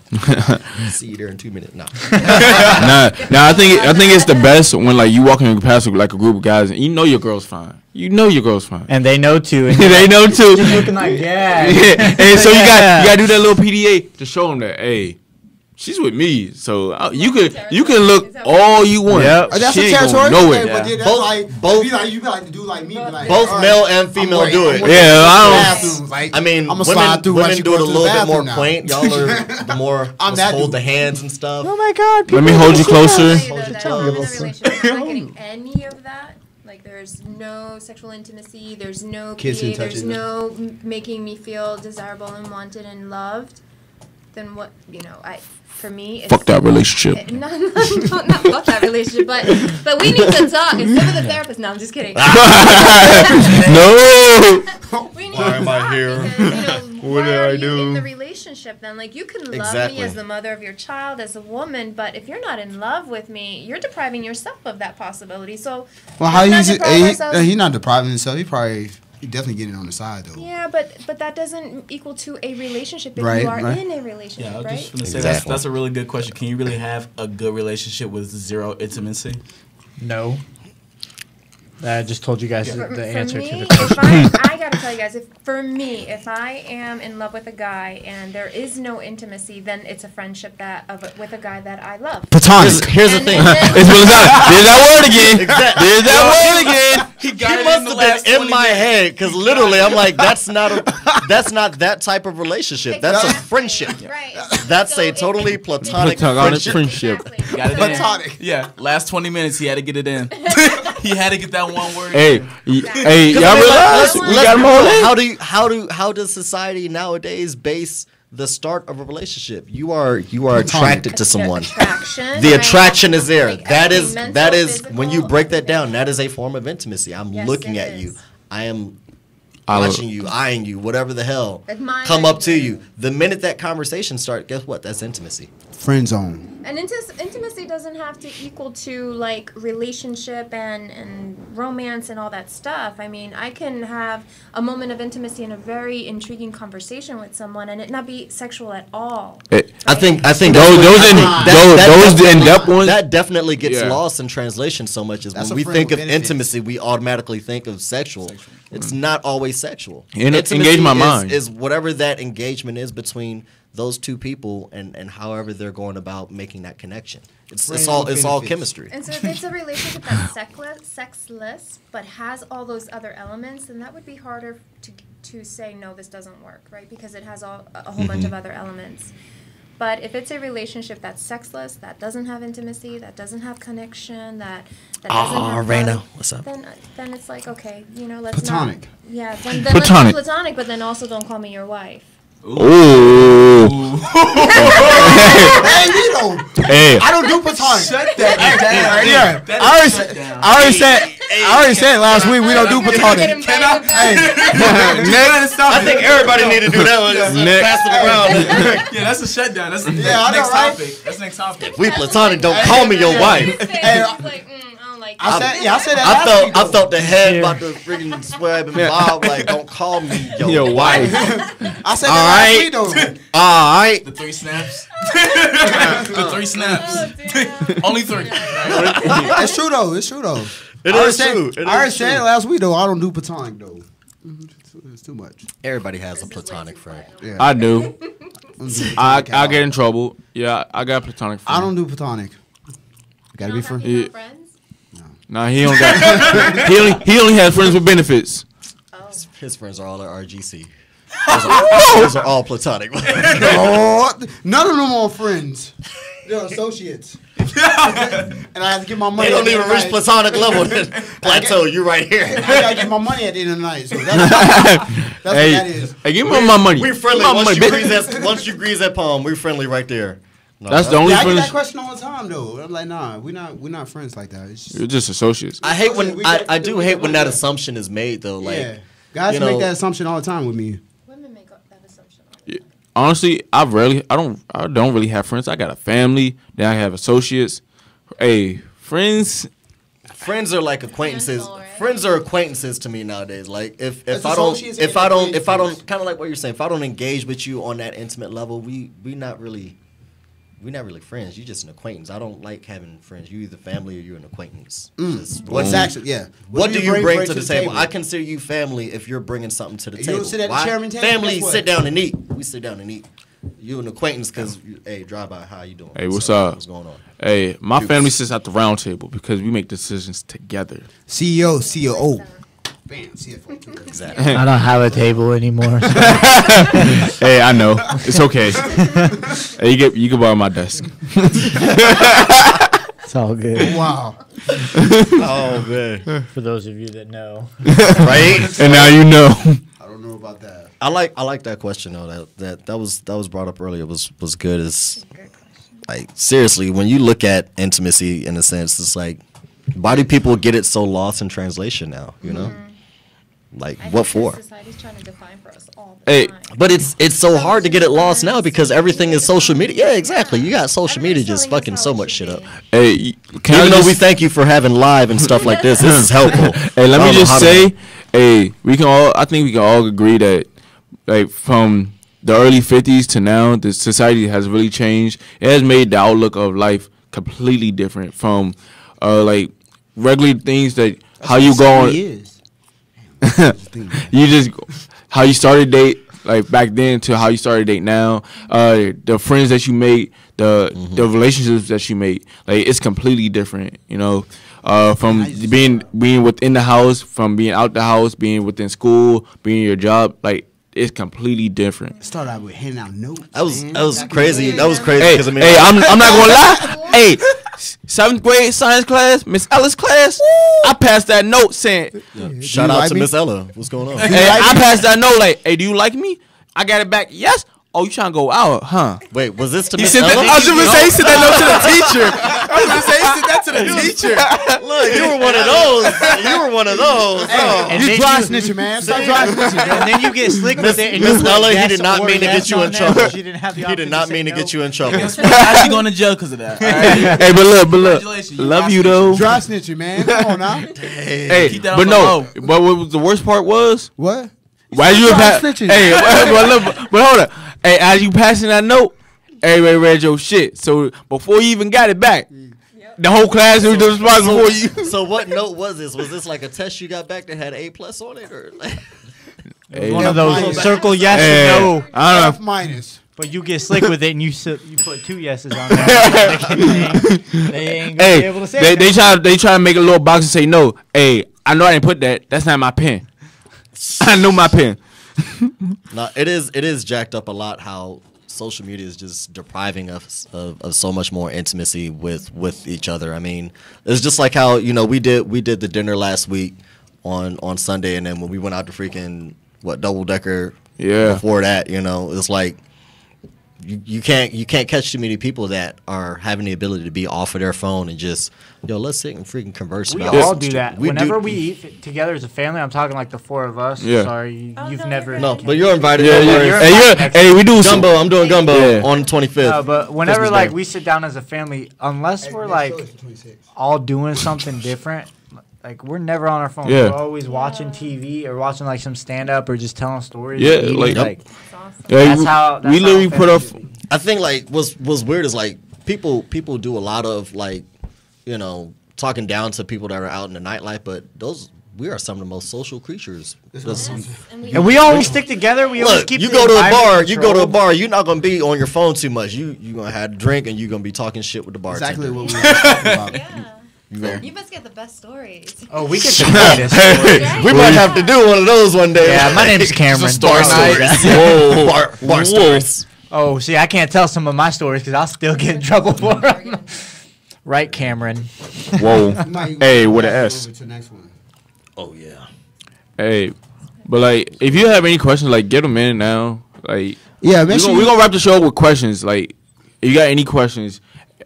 See you there in 2 minutes. No. I think it's the best when, like, you walking past like a group of guys and you know your girl's fine. You know your girl's fine. And they know too. And they know too. Just looking like, yeah. And so you gotta do that little PDA to show them that, hey, she's with me, so you can look all you want. Yep. That's she a territory. know it. But then that's both you be like to do like me. Like, both male and female do it. Yeah, I mean, I'm women do it a little bit more quaint. Y'all are the more hold the hands and stuff. Oh my God! Let me hold you closer. I'm not getting any of that. Like, there's no sexual intimacy. There's no PDA. There's no making me feel desirable and wanted and loved. Then what, you know, for me, it's, fuck that relationship. Not fuck that relationship, but we need to talk. Instead of the therapist. No, I'm just kidding. No. We need Why to am I talk here? because, you know, What why did are I you do? in the relationship then? Like, you can love Exactly. me as the mother of your child, as a woman, but if you're not in love with me, you're depriving yourself of that possibility. So, well, how let's not deprive ourselves. he's not depriving himself. He definitely getting on the side though. Yeah, but that doesn't equal to a relationship if Right, you are right. in a relationship, Yeah, I was right? just gonna say Exactly. that's a really good question. Can you really have a good relationship with zero intimacy? No. I just told you guys the answer me, to the question. I gotta tell you guys, if I am in love with a guy and there is no intimacy, then it's a friendship with a guy that I love. Platonic. Here's the thing. There's that word again. Exactly. There's that word again. He He must have been in my head, because literally I'm like, that's not that type of relationship. That's a friendship. Right. That's So a if totally it- platonic friendship. Exactly. Got it in. Platonic. Yeah, last 20 minutes he had to get it in. He had to get that one word. Hey, in. hey, y'all realize we got him all in? How does society nowadays base the start of a relationship? You are attracted to someone. Attraction. The right? attraction is there. Like, That mental, is when you physical, break that down, that is a form of intimacy. I'm Yes, looking it at you. is. I am I love- watching you, eyeing you, whatever the hell. Admiring Come up to you. you. The minute that conversation starts, guess what? That's intimacy. Friend zone. And intimacy doesn't have to equal to, like, relationship and romance and all that stuff. I mean, I can have a moment of intimacy and a very intriguing conversation with someone and it not be sexual at all. I think Those in-depth ones. That definitely gets Yeah. lost in translation so much. Is That's when a we friend think with of benefits. intimacy, we automatically think of sexual. It's not always sexual. Engage Intimacy my mind. is whatever that engagement is between those two people and however they're going about making that connection. It's Friends all with it's all benefits. chemistry. And so if it's a relationship that's sexless, but has all those other elements, then that would be harder to say, no, this doesn't work, right? Because it has a whole bunch of other elements. But if it's a relationship that's sexless, that doesn't have intimacy, that doesn't have connection, that doesn't have Raina, love, what's up? Then it's like, okay, let's Platonic. not. Yeah, then Platonic. let's be platonic, but then also don't call me your wife. Ooh. Hey, Vito. Hey. I don't do platonic. Shut that down. Yeah, That I is already shut down. I already said last week we don't do platonic. Next. I think everybody need to do that one. Just pass it around. Yeah, that's a shutdown. That's I know, next right? topic. That's next topic. We platonic. Don't call me your wife. Hey, He's like, I don't like I that. said that. last week, I though. felt the head about to freaking swab and bob. Like, don't call me your wife. I said that last week though. All right. The 3 snaps. The 3 snaps. Only 3. It's true though. It's true though. It I already is said- true. It I already is said it true. last week though. I don't do platonic though. It's too much. Everybody has a platonic friend. Yeah. I do. I Platonic at get all. in trouble. Yeah, I got platonic friends. I don't do platonic. Gotta be friends. Yeah. Friends? Nah, he don't got. he only has friends with benefits. His friends are all at RGC. Those are all platonic. No, none of them are friends. They're associates. And I have to get my money. They don't at the even end of reach the night. platonic level. Plateau, you right here. I gotta get my money at the end of the night. So that's what that is. Hey, give me my money. We friendly. Give me my money, Once you grease that palm, we friendly right there. No, That's the only Yeah, I get friends. that question all the time though. I'm like, nah, we're not friends like that. It's just, You're just associates. I hate when We I get- do we hate get when money. that assumption is made though. Like, yeah, guys you make know- that assumption all the time with me. Women make that assumption. Honestly, I don't really have friends. I got a family. Then I have associates. Hey, friends. friends are like acquaintances. Handle, right? Friends are acquaintances to me nowadays. Like if As I don't associates if and I don't acquaintances. kind of like what you're saying. If I don't engage with you on that intimate level, we not really. We're not really friends. You're just an acquaintance. I don't like having friends. You're either family or you're an acquaintance. Just What's actually yeah? What do you bring to the table? I consider you family if you're bringing something to the You table. don't sit at the Why? chairman table? Family Guess what? sit down and eat. We sit down and eat. You an acquaintance because hey, drive by. How you doing? Hey, what's up? What's going on? Hey, my family sits at the round table because we make decisions together. CEO, COO, bam, CFO. too. Exactly. I don't have a table anymore. Hey, I know. It's okay. Hey, you can borrow my desk. It's all good. Wow. Oh man. For those of you that know. Right. And now you know. I don't know about that. I like that question though. That was brought up earlier. Was good. Is like seriously when you look at intimacy in a sense, it's like why do people get it so lost in translation now? You know, like I what think for? Society's trying to define for us all the Hey, time. But it's so hard to get it lost now because everything is social media. Yeah, exactly. You got social media Everybody's just telling us fucking how so it much should shit up. be. Hey, can Even I though we just, thank you for having live and stuff like this is helpful. hey, let I me don't know just how to- say, hey, I think we can all agree that, like, from the early 50s to now, the society has really changed. It has made the outlook of life completely different from, like, regular things that how you go on. Years. You just how you started date like back then to how you started date now. The friends that you make, the relationships that you make, like it's completely different. You know, from being within the house, from being out the house, being within school, being your job, like it's completely different. Started out with handing out notes. That was man. that was Back in crazy. the That was day. crazy. Hey, 'cause I mean, hey, I'm not gonna lie. Hey, 7th grade science class, Miss Ellis class, I passed that note saying, shout you out like to me? Miss Ella. What's going on? hey, I passed that note like, hey, do you like me? I got it back. Yes. Oh, you trying to go out, huh? Wait, was this to He Miss said that, Ella? I was just gonna say he said that note to the teacher. I was gonna say he said that to the teacher. Look, you were one of those. You were one of those. Oh. And You then dry you- snitching, man. Stop dry snitching. And then you get slick with it. And Miss you put Ella, he yes did not or mean to yes get you on in there, trouble. but you didn't have the He did option not to say mean to no. get you in trouble. Now she going to jail because of that. All right? Hey, but look, Congratulations, you love you lost though. Dry snitching, man. Come on now. Hey, Keep that but on the no, low. but what was the worst part was What? why you Dry pass. snitching. Hey, but hold on. Hey, as you passing that note, everybody read your shit. So before you even got it back, the whole class was responsible for you. So what note was this? Was this like a test you got back that had A+ on it, or like? Hey, One of those circle yes hey, or no. I don't F minus. But you get slick with it, and you put 2 yeses on there. They ain't gonna be able to say that. They try to make a little box and say no. Hey, I know I didn't put that. That's not my pen. I know my pen. No, it is jacked up a lot how social media is just depriving us of so much more intimacy with each other. I mean, it's just like how we did the dinner last week on Sunday, and then when we went out to freaking double decker before that, it's like you can't catch too many people that are having the ability to be off of their phone and just let's sit and freaking converse. We about all do that. Whenever we do. eat together as a family, I'm talking like the 4 of us. Yeah. Sorry, you've never. No, but you're invited. Hey, we do gumbo. I'm doing gumbo on the 25th. No, but whenever like we sit down as a family, unless we're like all doing something different, like we're never on our phone. Yeah. We're always watching TV or watching like some stand up or just telling stories. Yeah, eating, like that's how we literally put up. I think like what's weird is like people do a lot of like talking down to people that are out in the nightlife, but we are some of the most social creatures. And we always stick together. We always keep. You go to a bar. You're not gonna be on your phone too much. You gonna have a drink and you're gonna be talking shit with the bartender. Exactly what we were talking about. Yeah. You must get the best stories. Oh, we get the greatest stories. We might have to do one of those one day. Yeah, my name's Cameron. Bar stories. Bar stories. Oh, see, I can't tell some of my stories because I'll still get in trouble for them. Right, Cameron. Whoa. Hey, with an S. Oh yeah. Hey, but like, if you have any questions, like, get them in now. Like, yeah, we're gonna wrap the show up with questions. Like, if you got any questions,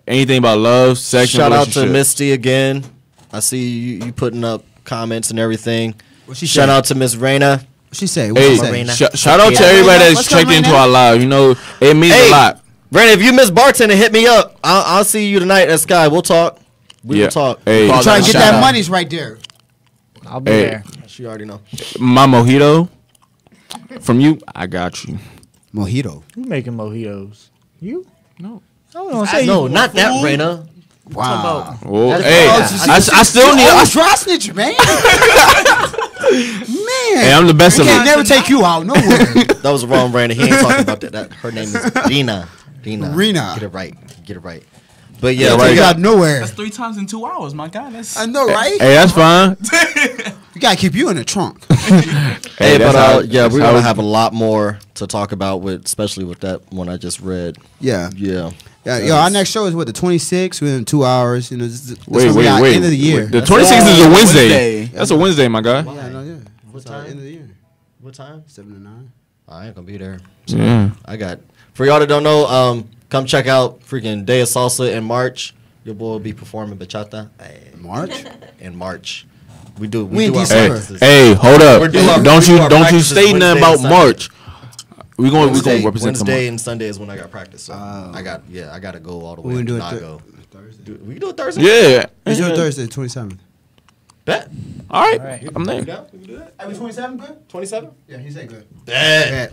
anything about love, sex, shout and out to Misty again. I see you putting up comments and everything. Shout out to Miss Raina. What she say? Hey, shout out to everybody that's checked into our live. It means a lot. Raina, if you miss bartender, hit me up. I'll see you tonight at Sky. We'll talk. We will talk. Hey, try to get that money's right there. I'll be there. She already know. My mojito from you, I got you. Mojito. Who making mojitos? You? No. No, not that, Raina. Wow. Oh, hey, I still need. I dry snitch, man. Man, hey, I'm the best of them. them. Can't never take you out nowhere. That was wrong, Raina. He ain't talking about that. Her name is Rena. Rena. Get it right. But yeah, right. You got nowhere. That's 3 times in 2 hours, my God. I know, right? Hey, that's fine. You gotta keep you in the trunk. Hey, but we're gonna have a lot more to talk about especially with that one I just read. Yeah. Yo, our next show is the 26th within 2 hours. Wait. End of the year. The 26th is a Wednesday. That's a Wednesday, my guy. Yeah. What time? End of the year. What time? 7 to 9. I ain't gonna be there. Yeah. I got for y'all that don't know. Come check out freaking Day of Salsa in March. Your boy will be performing bachata. March. In March. We do in our December. practices. Hey, hold up! Don't you practices say nothing about March? We gonna represent Wednesday and Sunday is when I got practice. So I gotta go all the way. We can do it Thursday. We can do it Thursday. Yeah, we do it Thursday, 27th. Bet. All right. I'm there. We can do that. Are we 27 good? 27? Yeah, he said good. Bet.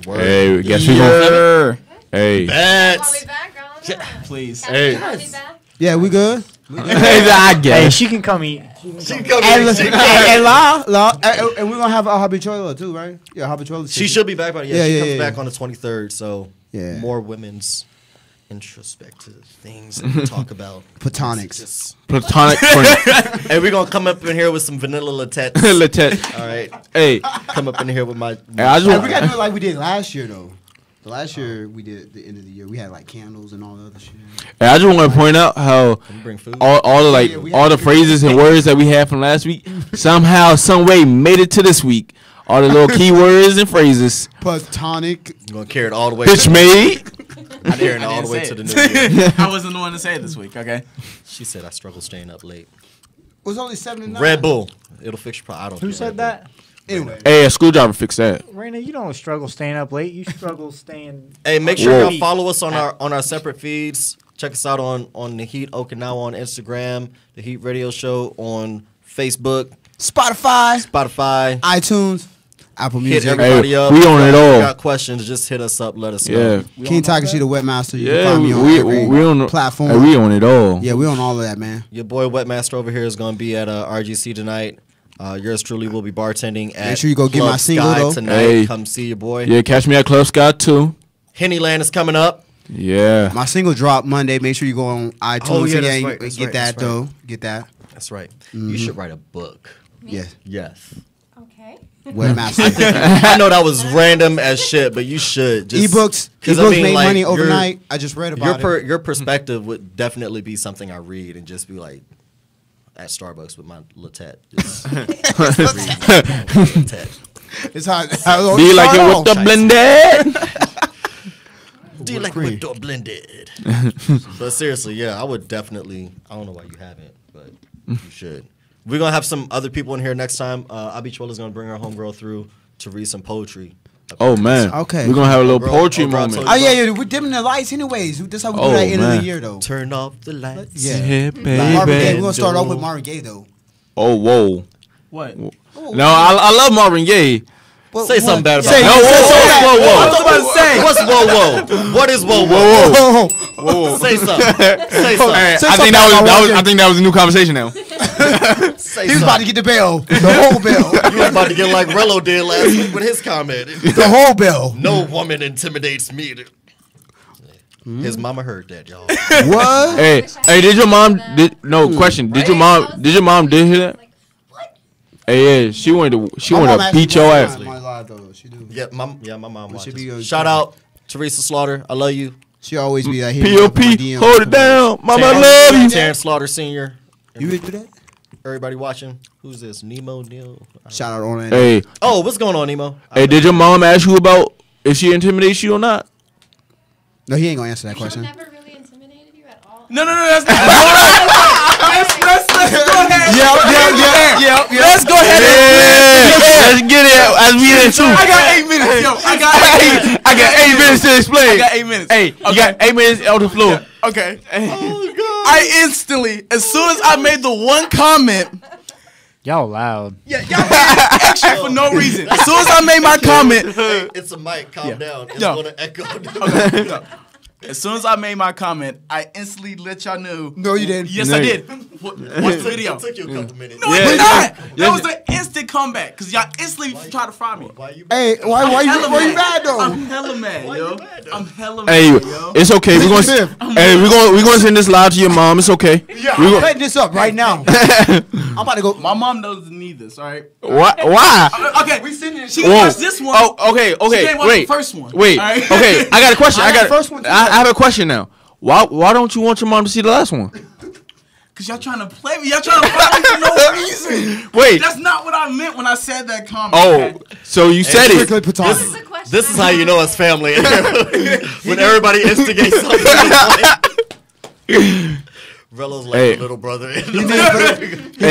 Hey, guess we gonna. Hey. Bet. Call me back on that. Please. Hey. Call me back. Yeah, we good. I guess. Hey, she can come eat. Hey, La, and we're gonna have a Habichuela too, right? Yeah, Habichuela. She should be back by she comes back on the 23rd. So more women's introspective things that we talk about. Platonics. Platonic friend. Hey, we're gonna come up in here with some vanilla latex. Latex. All right. Hey, come up in here with my. We gotta do it like we did last year though. The last year we did at the end of the year. We had like candles and all the other shit. And I just want to point out how all the phrases and words that we had from last week somehow, some way made it to this week. All the little keywords and phrases. Platonic. I'm gonna carry it all the way. Bitch made. I'm carrying it all the way to the new year. I wasn't the one to say it this week. Okay. She said I struggle staying up late. It was only 7 to 9. Red Bull. It'll fix your problem. I don't. Who said that? Anyway. Hey, a screwdriver fixed that. Raina, you don't struggle staying up late. You struggle staying. Hey, make sure y'all follow us on our separate feeds. Check us out on the Heat Okinawa on Instagram, the Heat Radio Show on Facebook, Spotify, iTunes, Apple Music. Hit everybody up. We on it all. If you got questions, just hit us up. Let us know. King Takashi, the Webmaster. You can find me on we on platform. Hey, we on it all. Yeah, we on all of that, man. Your boy Webmaster over here is going to be at RGC tonight. Yours truly will be bartending at Make sure you go get Club my single Sky though. tonight. Hey. Come see your boy. Yeah, catch me at Club Scott too. Hennyland is coming up. Yeah. My single dropped Monday. Make sure you go on iTunes. Oh, yeah, that's and right, that's get right, that that's right. though. Get that. That's right. You should write a book. Yes. Yes. Okay. Webmaster. I know that was random as shit, but you should. Just, Ebooks. 'cause Ebooks I mean, made like, money your- overnight. I just read about it. Your perspective would definitely be something I read and just be like at Starbucks with my Latet. Just Latet. It's how. Do you like it with the blended? Do you like it with the blended? But seriously, yeah, I would definitely. I don't know why you haven't, but you should. We're gonna have some other people in here next time. Abichuela's gonna bring our homegirl through to read some poetry. Oh man. Okay. We're gonna have a little Bro, poetry oh, bro, I moment. told Oh yeah. We're dimming the lights anyways. That's how we do Oh, that end of man. the year though. Turn off the lights. Yeah. Yeah, Marvin Gaye. baby. We're gonna start off with Marvin Gaye though. Oh whoa. What? No, I love Marvin Gaye. Say something bad about Say- it. No, whoa. I was about to say. What's whoa whoa? What is whoa whoa? Oh, Say something. Say something. Hey, Say I think something about I think that was a new conversation now. Say he was about to something. get the bell, the whole bell, You was about to get like Rello did last week with his comment. the whole bell. No woman intimidates me. His mama heard that, y'all. What? Hey, did your mom question. Did your mom hear that? Hey, yeah, she wanted to beat your ass. Yeah, my mom Should watches. be Shout out Teresa Slaughter. I love you. She always be like, POP, hold it down, mama, I love you. Terrence Slaughter Sr. You would do that? Everybody watching. Who's this? Nemo Neil. Shout out on that. Hey, Oh, what's going on, Nemo? did your mom ask you about if she intimidates you or not? No, he ain't gonna answer that question. Never really intimidated you at all. No, that's not. let's go ahead. Yep. Let's go ahead. Let's get it as we in too. I got 8 minutes, yo. I got 8 minutes to explain. I got 8 minutes. Hey, you got 8 minutes on the floor. Okay. I instantly, as soon as I made the one comment, Y'all loud. y'all being extra for no reason. As soon as I made my comment, Hey, it's a mic. Calm down. It's Yo. going to echo. no. As soon as I made my comment, I instantly let y'all know. No, you didn't. Yes, No. I did. Watch the video. It took you a couple minutes. No, it did not. That was an instant comeback because y'all instantly tried to fry me. Why you Hey, why you mad though? I'm hella mad, yo. I'm hella Hey, mad, yo. it's okay. We're gonna send this live to your mom. It's okay. I'm setting this up right now. I'm about to go. My mom doesn't need this, all right? Why? Okay, she Whoa. watched this one. Oh, okay. She didn't watch Wait. the first one. Wait. all right? Okay. I got a question. I got the first one too. I have a question now. Why don't you want your mom to see the last one? Because y'all trying to play me. Y'all trying to play me for no reason. Wait. That's not what I meant when I said that comment. Oh, so you said it. Strictly platonic. That's the question. This is how you know it's family. When everybody instigates something. Rello's like Hey. a little brother. Hey,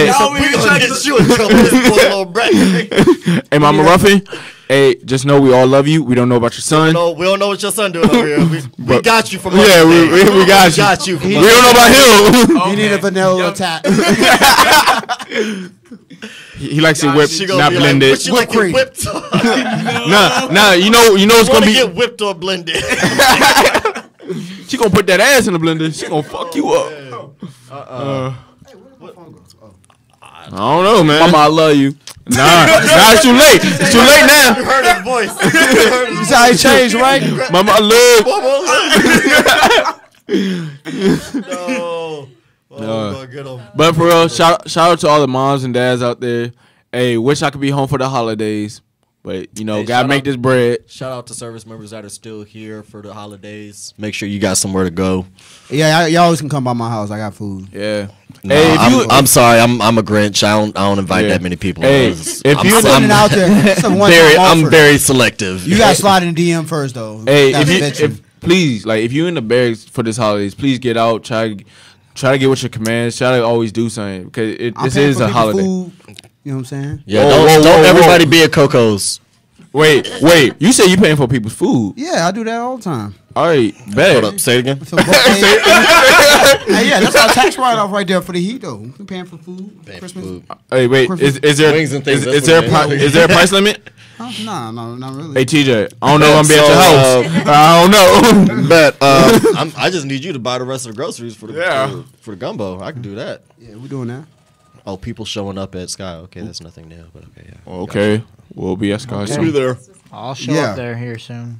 Y'all So over we here gonna trying get to- you in trouble, this poor little brat. hey, Mama Ruffin. Hey, just know we all love you. We don't know about your son. No, we don't know what your son doing over here. We But- got you from Yeah, Mother's Day. we got you. Got you. From We don't know about him. You need a vanilla attack. He likes it whipped, She gonna not be blended. Like, what you like it cream. whipped? Nah. You know it's Want gonna to be. get whipped or blended? She gonna put that ass in the blender. She gonna fuck you up. I don't know, man. Mama, I love you. Nah, it's too late. It's too late You now. heard his voice. That's how it changed, right? Mama, I love. No. Oh, gonna get him. But for real, shout out to all the moms and dads out there. Hey, wish I could be home for the holidays, but you know, Hey, gotta shout make out- this bread. Shout out to service members that are still here for the holidays. Make sure you got somewhere to go. Yeah, y'all always can come by my house. I got food. Yeah. No, Hey, if you- I'm sorry. I'm a Grinch. I don't invite Yeah. that many people. Hey, Because if I'm, you- I'm, Putting it out there. It's a one-time I'm offer. very selective. You gotta slide in the DM first though. Hey, Gotta if vet you please, like, if you in the barracks for this holidays, please get out. Try to get with your commands. Try to always do something because I'm this paying is for a people's holiday. food. You know what I'm saying? Yeah, Whoa, don't whoa, everybody whoa. be at Coco's. Wait. You say you paying for people's food? Yeah, I do that all the time. All right, bet. Hold up, say it again. So, hey, yeah, that's our tax write-off right there for the heat though. We're paying for food, Christmas. Hey, wait. Is there Wings and things, is that's there what it is. is there a price limit? Nah, not really. Hey, TJ, I don't know if I'm be at your house. I don't know. But I just need you to buy the rest of the groceries for the for the gumbo. I can do that. Yeah, we're doing that. Oh, people showing up at Sky. Okay, that's nothing new, but okay, yeah. Okay, we'll be at Sky Be soon. there. I'll show Yeah. up there here soon.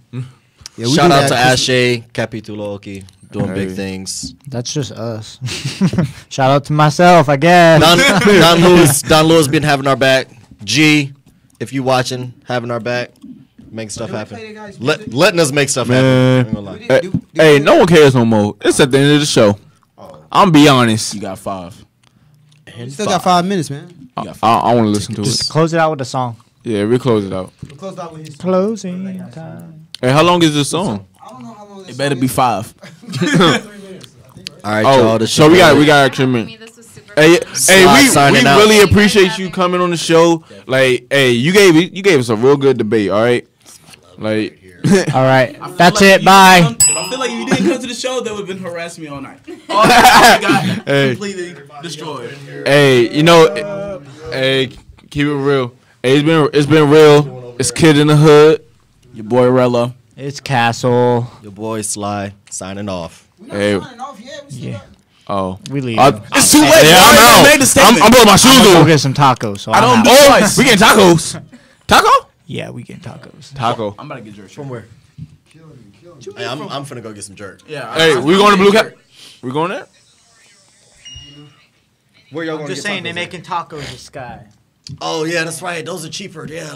Yeah, we Shout do out that. to Ashe, Capitulo Oki, doing big Hey. things. That's just us. Shout out to myself, I guess. Don Lewis been having our back. G, if you watching, having our back, make stuff happen. Letting us make stuff happen. I ain't gonna lie. Hey, no one cares no more. It's at the end of the show. I'm be honest. You got 5. We still got 5 minutes, man. I want to listen to Just it. close it out with a song. Yeah, we close it out. We closed out with his Closing time. Hey, how long is this song? I don't know how long It better be 5. All right, Oh, y'all. so we got extra minute. This was super Hey, Slide we signing out. really appreciate you coming on the show. Like, hey, you gave us a real good debate. All right, like, All right. I feel That's like it. you Bye. didn't come- I feel like if you didn't come to the show, they would have been harassing me all night. All that got Hey. completely destroyed. hey, you know, hey, keep it real. Hey, it's been real. It's Kid in the Hood. Your boy Rella. It's Castle. Your boy Sly signing off. Hey, Yeah. oh, We leave. It's too late. yeah, You already I made the know. statement. I'm putting my shoes I'm gonna go on. get some tacos. So I don't I'm do out. twice. We getting tacos. Taco? Yeah, we getting tacos. Taco. I'm about to get jerk. From where? Hey, I'm finna go get some jerk. Yeah. Hey, we going to Blue Cap? We going there? Where y'all I'm gonna just get saying tacos they're at? making tacos at Sky. Oh yeah, that's right. Those are cheaper. Yeah,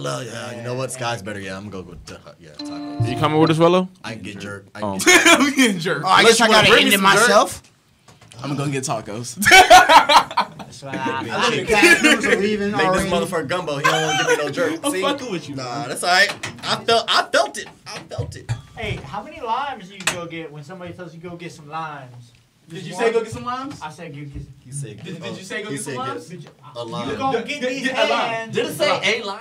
you know what? Sky's better. Yeah, I'm gonna go with tacos. You coming with us, Rello? I can get jerk. I Oh. can get jerk. I'm getting jerk. I guess I gotta end it myself. I'm gonna get tacos. That's why Make leaving this motherfucker gumbo. He don't want to give me no jerk. I'm See? fucking with you. Nah, that's all right. I felt it. I felt it. Hey, how many limes do you go get when somebody tells you go get some limes? Did you say go get some limes? I said go get. He said, Did you say go he get some said limes? a lime. You gonna get these Get a lime. hands? Did it say a lime?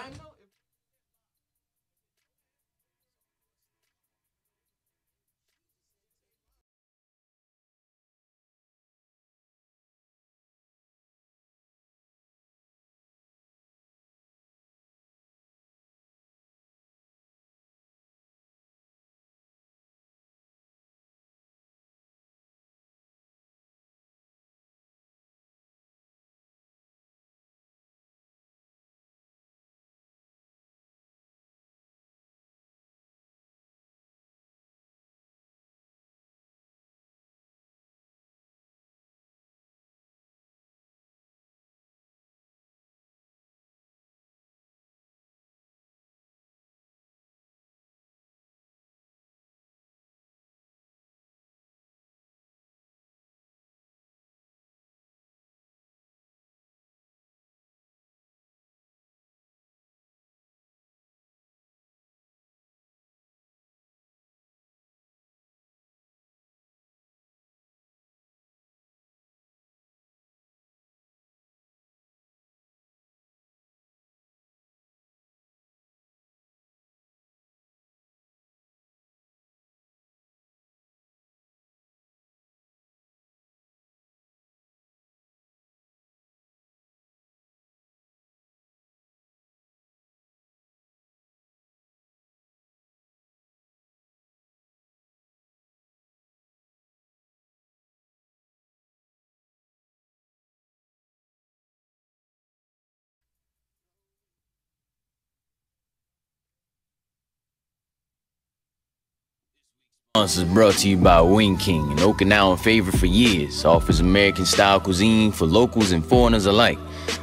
Is brought to you by Wing King, an Okinawan favorite for years. Offers American-style cuisine for locals and foreigners alike.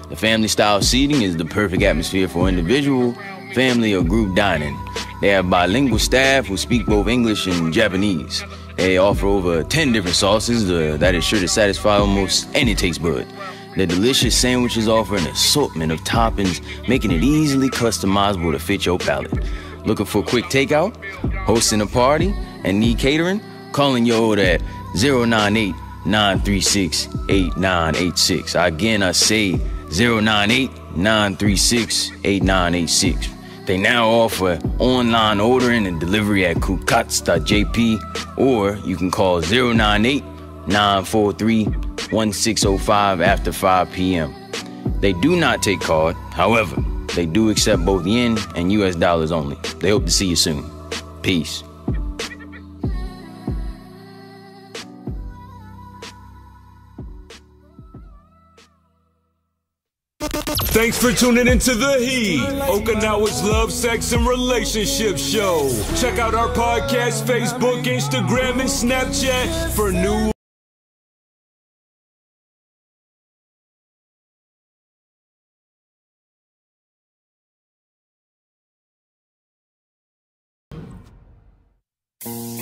The family-style seating is the perfect atmosphere for individual, family, or group dining. They have bilingual staff who speak both English and Japanese. They offer over 10 different sauces that is sure to satisfy almost any taste bud. Their delicious sandwiches offer an assortment of toppings, making it easily customizable to fit your palate. Looking for quick takeout? Hosting a party and need catering? Calling your order at 098-936-8986. Again, I say 098-936-8986. They now offer online ordering and delivery at kukats.jp, or you can call 098-943-1605 after 5 p.m. They do not take card, however, they do accept both yen and US dollars only. They hope to see you soon. Peace. Thanks for tuning into The Heat, Okinawa's love, sex, and relationship show. Check out our podcast, Facebook, Instagram, and Snapchat for new Mm-hmm.